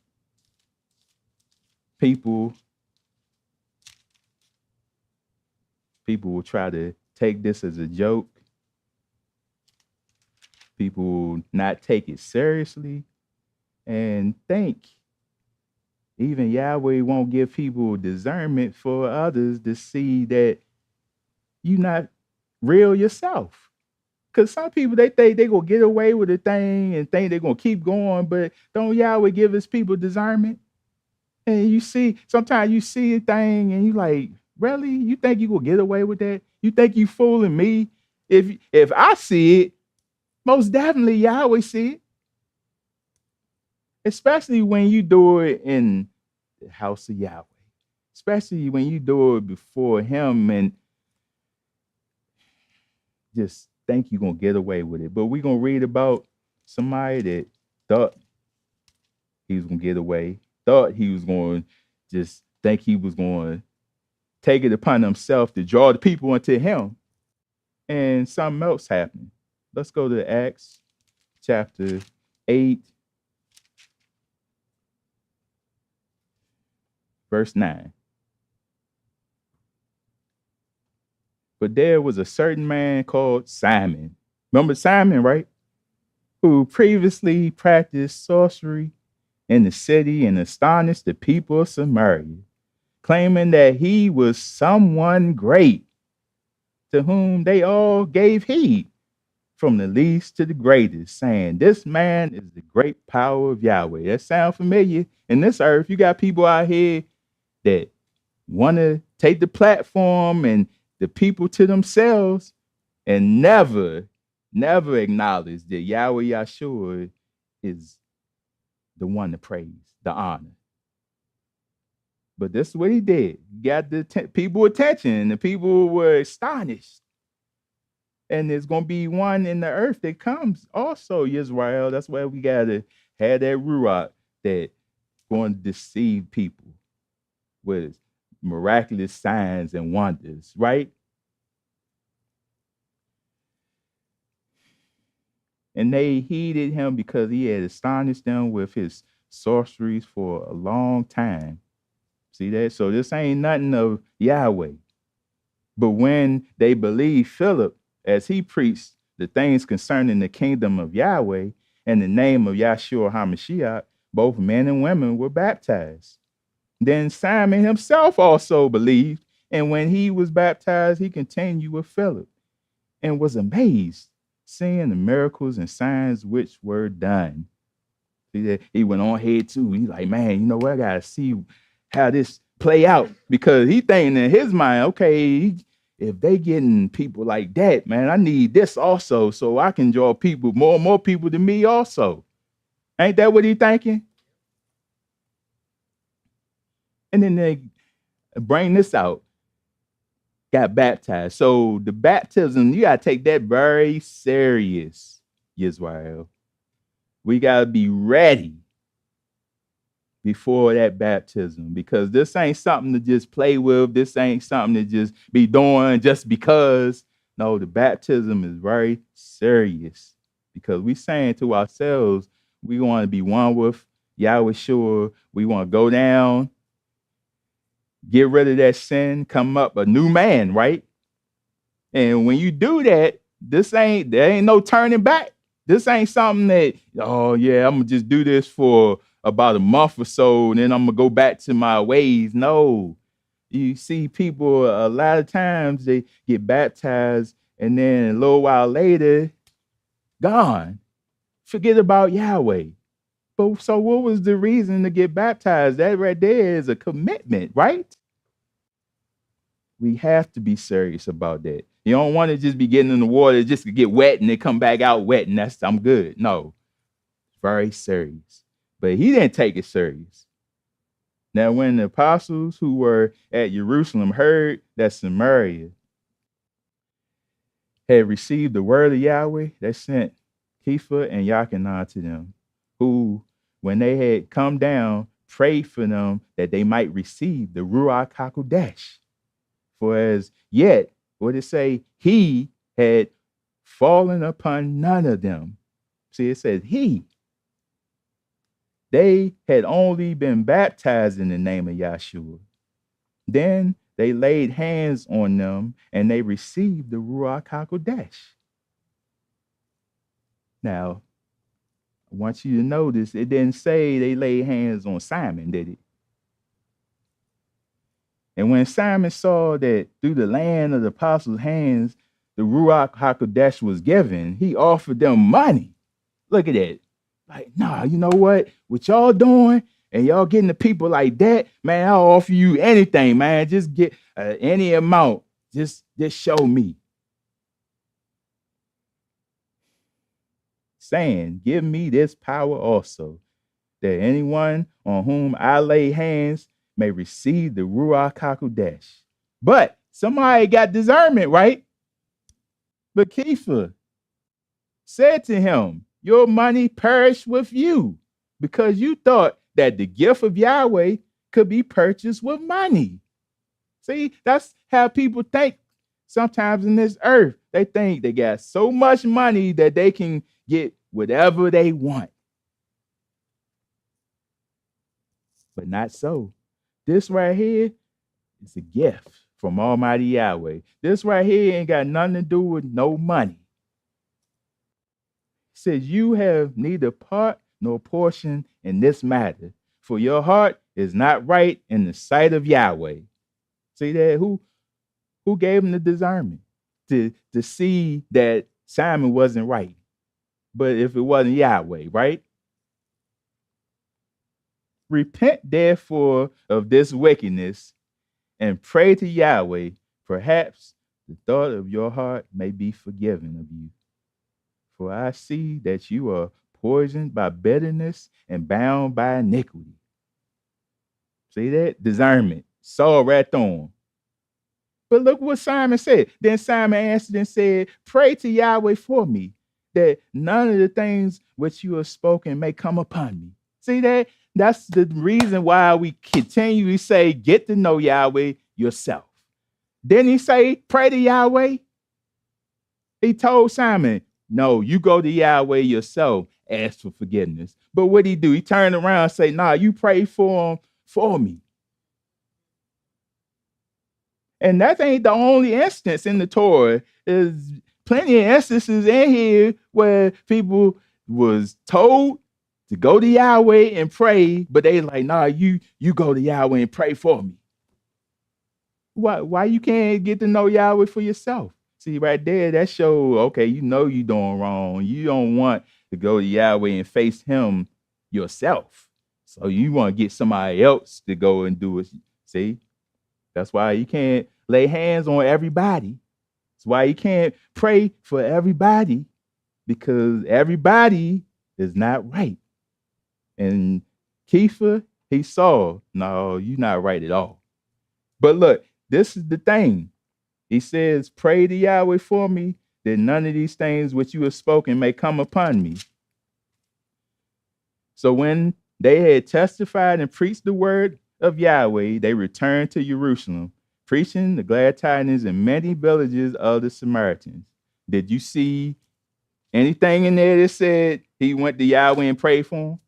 people will try to take this as a joke. People will not take it seriously and think even Yahweh won't give people discernment for others to see that you're not real yourself. Because some people, they think they're going to get away with a thing and think they're going to keep going, but don't Yahweh give his people discernment? And you see, sometimes you see a thing and you like, really? You think you going to get away with that? You think you fooling me? If I see it, most definitely Yahweh see it. Especially when you do it in the house of Yahweh. especially when you do it before him and just think you're going to get away with it. But we're going to read about somebody that thought he was going to get away, thought he was going to just think he was going to take it upon himself to draw the people into him. And something else happened. Let's go to Acts chapter 8, verse 9. But there was a certain man called Simon. Remember Simon, right? Who previously practiced sorcery in the city and astonished the people of Samaria, claiming that he was someone great, to whom they all gave heed, from the least to the greatest, saying, "This man is the great power of Yahweh." That sound familiar? In this earth, you got people out here that want to take the platform and the people to themselves and never acknowledge that Yahweh Yahshua is the one to praise, the honor. But this is what he did. He got the people attention. The people were astonished. And there's going to be one in the earth that comes also, Yisrael. That's why we got to have that Ruach that going to deceive people with miraculous signs and wonders, right? And they heeded him because he had astonished them with his sorceries for a long time. See that? So this ain't nothing of Yahweh. But when they believed Philip, as he preached the things concerning the kingdom of Yahweh and the name of Yahshua HaMashiach, both men and women were baptized. Then Simon himself also believed, and when he was baptized, he continued with Philip and was amazed, seeing the miracles and signs which were done. See, he went on ahead too. He's like, man, you know what? I gotta see how this play out, because he thinking in his mind, okay, if they getting people like that, man, I need this also, so I can draw people, more and more people to me also. Ain't that what he thinking? And then they bring this out, got baptized. So the baptism, you gotta take that very serious, Yisrael. We gotta be ready before that baptism, because this ain't something to just play with. This ain't something to just be doing just because. No, the baptism is very serious, because we saying to ourselves, we want to be one with Yahweh Shua. We want to go down, get rid of that sin, come up a new man, right? And when you do that, there ain't no turning back. This ain't something that, oh yeah, I'm gonna just do this for about a month or so, and then I'm gonna go back to my ways. No. You see people a lot of times they get baptized and then a little while later, gone. Forget about Yahweh. But so what was the reason to get baptized? That right there is a commitment, right? We have to be serious about that. You don't want to just be getting in the water just to get wet and then come back out wet and I'm good. No, very serious. But he didn't take it serious. Now, when the apostles who were at Jerusalem heard that Samaria had received the word of Yahweh, they sent Kepha and Yachanan to them, who, when they had come down, prayed for them that they might receive the Ruach HaKodesh. For as yet, what it say, he had fallen upon none of them. See, it says he. They had only been baptized in the name of Yahshua. Then they laid hands on them and they received the Ruach HaKodesh. Now, I want you to notice it didn't say they laid hands on Simon, did it? And when Simon saw that through the land of the apostles' hands, the Ruach HaKodesh was given, he offered them money. Look at that. Like, nah, you know what? What y'all doing and y'all getting the people like that, man, I'll offer you anything, man. Just get any amount. Just show me. Saying, give me this power also, that anyone on whom I lay hands may receive the Ruach HaKodesh. But somebody got discernment, right? But Kepha said to him, your money perished with you because you thought that the gift of Yahweh could be purchased with money. See, that's how people think sometimes in this earth. They think they got so much money that they can get whatever they want. But not so. This right here is a gift from Almighty Yahweh. This right here ain't got nothing to do with no money. It says you have neither part nor portion in this matter, for your heart is not right in the sight of Yahweh. See that? Who gave him the discernment to see that Simon wasn't right? But if it wasn't Yahweh, right? Repent therefore of this wickedness and pray to Yahweh. Perhaps the thought of your heart may be forgiven of you. For I see that you are poisoned by bitterness and bound by iniquity. See that? Discernment. Saw right through him. But look what Simon said. Then Simon answered and said, pray to Yahweh for me, that none of the things which you have spoken may come upon me. See that? That's the reason why we continually say, get to know Yahweh yourself. Didn't he say, pray to Yahweh? He told Simon, no, you go to Yahweh yourself, ask for forgiveness. But what did he do? He turned around and say, nah, you pray for him for me. And that ain't the only instance in the Torah. There's plenty of instances in here where people was told to go to Yahweh and pray, but they like, nah, you go to Yahweh and pray for me. Why you can't get to know Yahweh for yourself? See, right there, that show, okay, you know you doing wrong. You don't want to go to Yahweh and face him yourself. So you want to get somebody else to go and do it. See? That's why you can't lay hands on everybody. That's why you can't pray for everybody, because everybody is not right. And Kepha, he saw, no, you're not right at all. But look, this is the thing. He says, pray to Yahweh for me, that none of these things which you have spoken may come upon me. So when they had testified and preached the word of Yahweh, they returned to Jerusalem, preaching the glad tidings in many villages of the Samaritans. Did you see anything in there that said he went to Yahweh and prayed for him?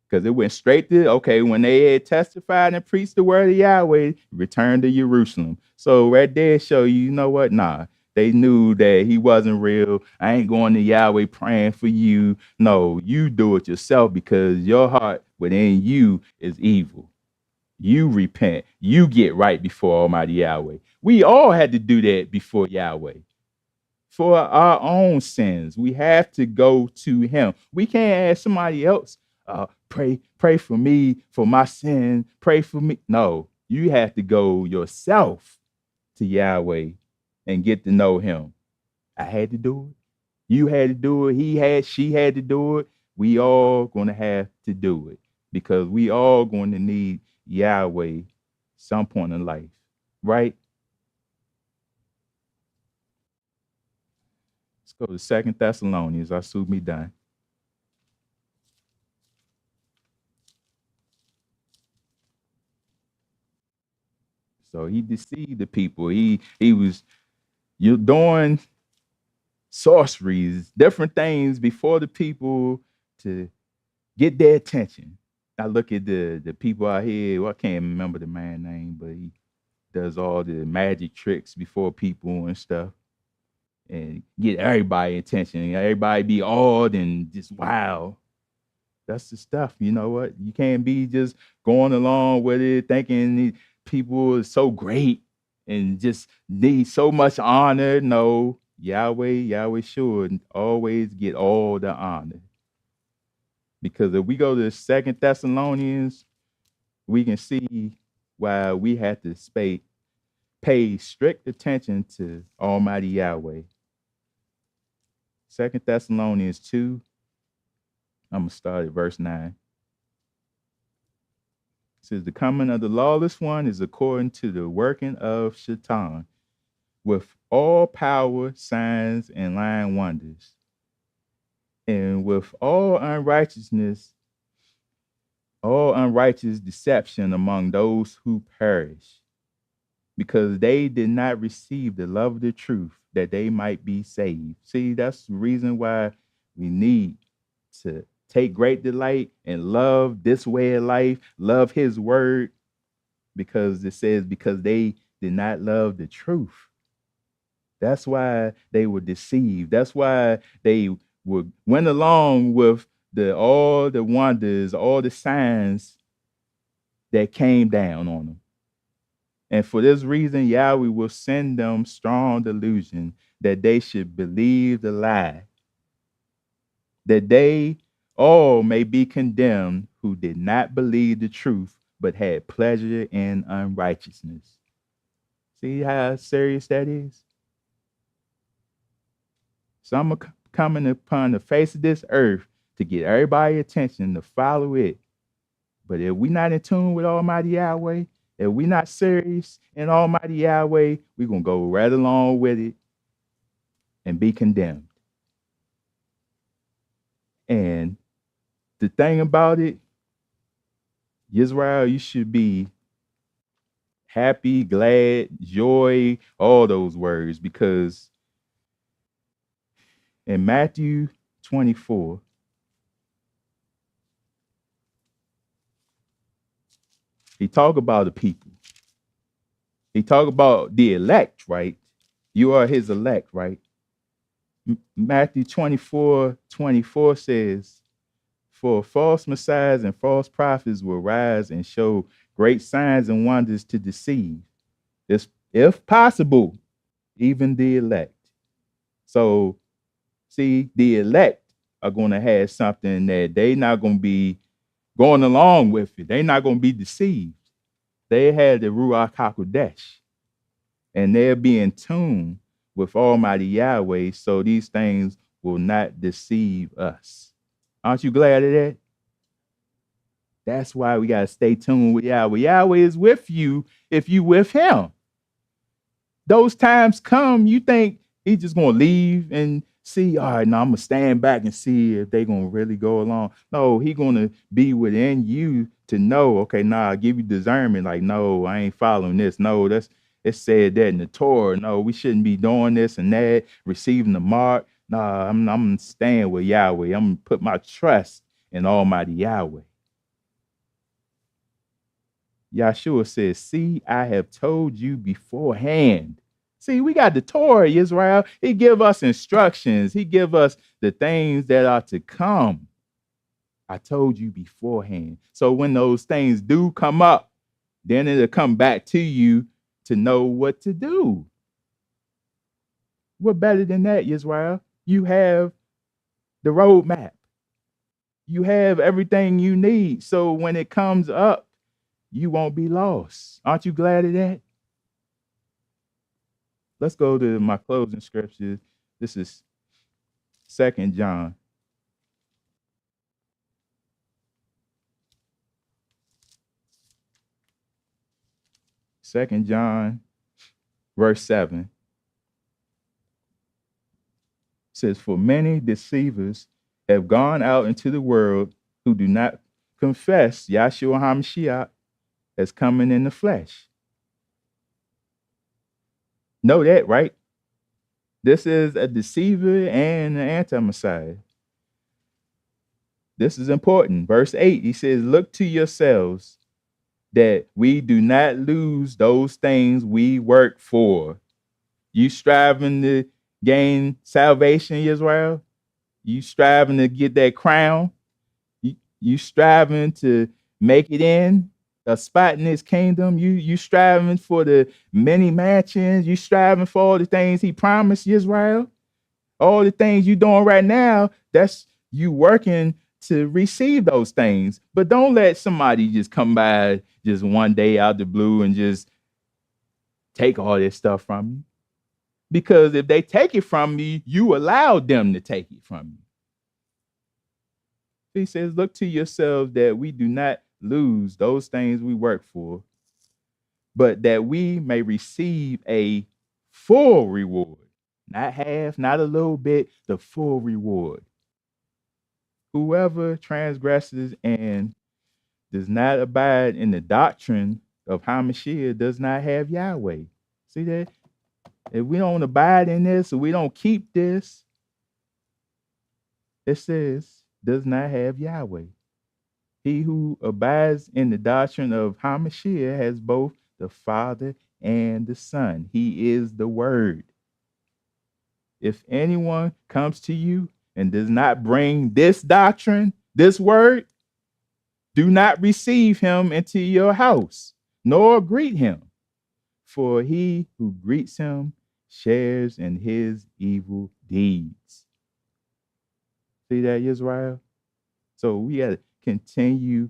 Because it went straight to, okay, when they had testified and preached the word of Yahweh, returned to Jerusalem. So right there show you know what? Nah, they knew that he wasn't real. I ain't going to Yahweh praying for you. No, you do it yourself because your heart within you is evil. You repent. You get right before Almighty Yahweh. We all had to do that before Yahweh. For our own sins, we have to go to him. We can't ask somebody else, pray for me, for my sin, pray for me. No, you have to go yourself to Yahweh and get to know him. I had to do it. You had to do it. She had to do it. We all going to have to do it because we all going to need Yahweh some point in life, right? Let's go to 2 Thessalonians. I'll soon be done. So he deceived the people. He was doing sorceries, different things before the people to get their attention. I look at the people out here. Well, I can't remember the man's name, but he does all the magic tricks before people and stuff, and get everybody attention. Everybody be awed and just wow. That's the stuff. You know what? You can't be just going along with it, thinking people are so great and just need so much honor. No, Yahweh should always get all the honor. Because if we go to 2 Thessalonians, we can see why we have to pay strict attention to Almighty Yahweh. 2 Thessalonians 2, I'm going to start at verse 9. It says, the coming of the lawless one is according to the working of Shaitan, with all power, signs, and lying wonders, and with all unrighteous deception among those who perish, because they did not receive the love of the truth, that they might be saved. See, that's the reason why we need to take great delight and love this way of life, love his word, because it says, because they did not love the truth. That's why they were deceived. That's why they went along with all the wonders, all the signs that came down on them. And for this reason, Yahweh will send them strong delusion that they should believe the lie, that they all may be condemned who did not believe the truth, but had pleasure in unrighteousness. See how serious that is? Some are coming upon the face of this earth to get everybody's attention, to follow it. But if we're not in tune with Almighty Yahweh, if we're not serious in Almighty Yahweh, we're going to go right along with it and be condemned. And the thing about it, Yisrael, you should be happy, glad, joy, all those words, because in Matthew 24, he talk about the people. He talk about the elect, right? You are his elect, right? Matthew 24:24 says, for false messiahs and false prophets will rise and show great signs and wonders to deceive, this, if possible, even the elect. So, see, the elect are going to have something that they not going to be going along with it. They're not going to be deceived. They had the Ruach HaKodesh, and they'll be in tune with Almighty Yahweh, so these things will not deceive us. Aren't you glad of that? That's why we got to stay tuned with Yahweh. Yahweh is with you if you with him. Those times come, you think he's just going to leave and see, all right, now I'm going to stand back and see if they're going to really go along. No, he's going to be within you to know, okay, nah, I give you discernment. Like, no, I ain't following this. No, it said that in the Torah. No, we shouldn't be doing this and that, receiving the mark. Nah, I'm staying with Yahweh. I'm going to put my trust in Almighty Yahweh. Yahshua says, see, I have told you beforehand. See, we got the Torah, Israel. He give us instructions. He give us the things that are to come. I told you beforehand. So when those things do come up, then it'll come back to you to know what to do. What better than that, Israel? You have the roadmap. You have everything you need. So when it comes up, you won't be lost. Aren't you glad of that? Let's go to my closing scripture. This is 2 John. 2 John, verse 7. Says, for many deceivers have gone out into the world who do not confess Yahshua HaMashiach as coming in the flesh. Know that, right? This is a deceiver and an anti-Messiah. This is important. Verse 8, he says, look to yourselves that we do not lose those things we work for. You striving to gain salvation, Israel? You striving to get that crown? You striving to make it in a spot in his kingdom? You striving for the many mansions? You striving for all the things he promised Israel? All the things you doing right now, that's you working to receive those things. But don't let somebody just come by just one day out the blue and just take all this stuff from you. Because if they take it from me, you allowed them to take it from you. He says, look to yourselves that we do not lose those things we work for, but that we may receive a full reward. Not half, not a little bit, the full reward. Whoever transgresses and does not abide in the doctrine of Hamashiach does not have Yahweh. See that? If we don't abide in this, or we don't keep this, it says, does not have Yahweh. He who abides in the doctrine of Hamashiach has both the Father and the Son. He is the Word. If anyone comes to you and does not bring this doctrine, this word, do not receive him into your house, nor greet him. For he who greets him shares in his evil deeds. See that, Yisrael? So we got to continue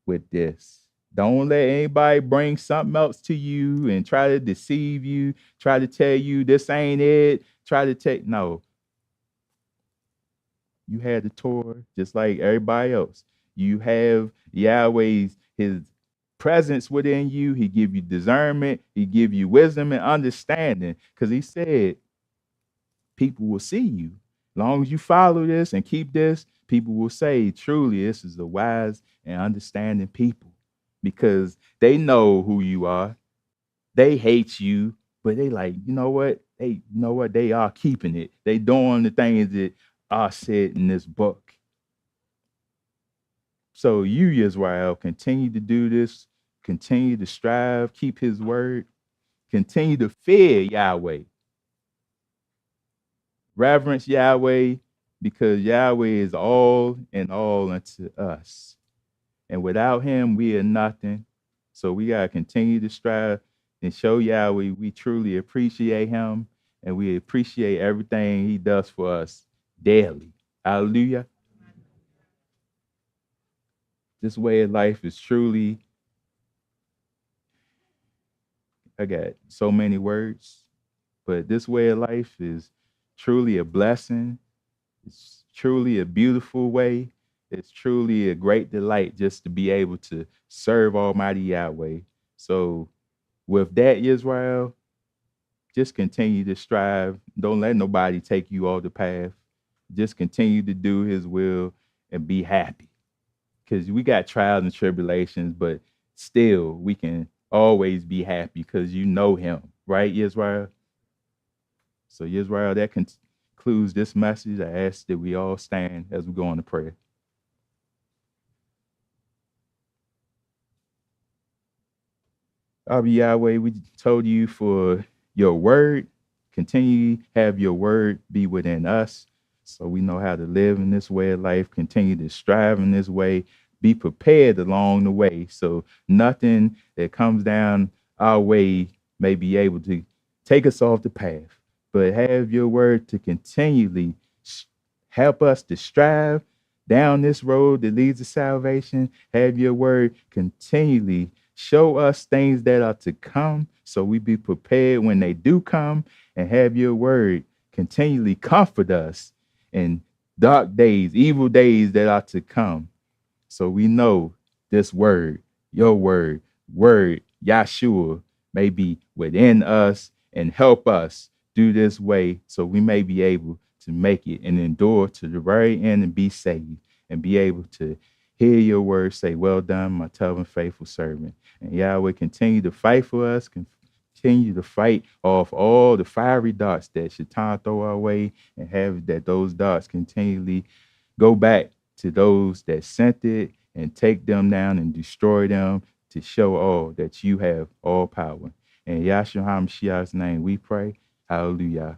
with this. Don't let anybody bring something else to you and try to deceive you, try to tell you this ain't it, try to take, no. You had the Torah just like everybody else. You have Yahweh's, his presence within you. He give you discernment. He give you wisdom and understanding, because he said people will see you. As long as you follow this and keep this, people will say, truly, this is a wise and understanding people, because they know who you are. They hate you, but they like, you know what? They are keeping it. They doing the things that are said in this book. So you, Yisrael, continue to do this, continue to strive, keep his word, continue to fear Yahweh. Reverence Yahweh, because Yahweh is all in all unto us. And without him, we are nothing. So we got to continue to strive and show Yahweh we truly appreciate him, and we appreciate everything he does for us daily. Hallelujah. This way of life is truly, I got so many words, but this way of life is truly a blessing. It's truly a beautiful way. It's truly a great delight just to be able to serve Almighty Yahweh. So with that, Yisrael, just continue to strive. Don't let nobody take you off the path. Just continue to do his will and be happy. Because we got trials and tribulations, but still we can always be happy because you know him, right, Yisrael? So, Yisrael, that concludes this message. I ask that we all stand as we go on to prayer. Abba Yahweh, we told you for your word. Continue to have your word be within us so we know how to live in this way of life. Continue to strive in this way. Be prepared along the way so nothing that comes down our way may be able to take us off the path. But have your word to continually help us to strive down this road that leads to salvation. Have your word continually show us things that are to come so we be prepared when they do come, and have your word continually comfort us in dark days, evil days that are to come. So we know this word, your word, Yahshua, may be within us and help us do this way so we may be able to make it and endure to the very end and be saved and be able to hear your word say, well done, my tough and faithful servant. And Yahweh, continue to fight for us, continue to fight off all the fiery darts that Shaitan throw our way, and have that those darts continually go back to those that sent it and take them down and destroy them, to show all that you have all power. In Yahshua HaMashiach's name we pray. Hallelujah.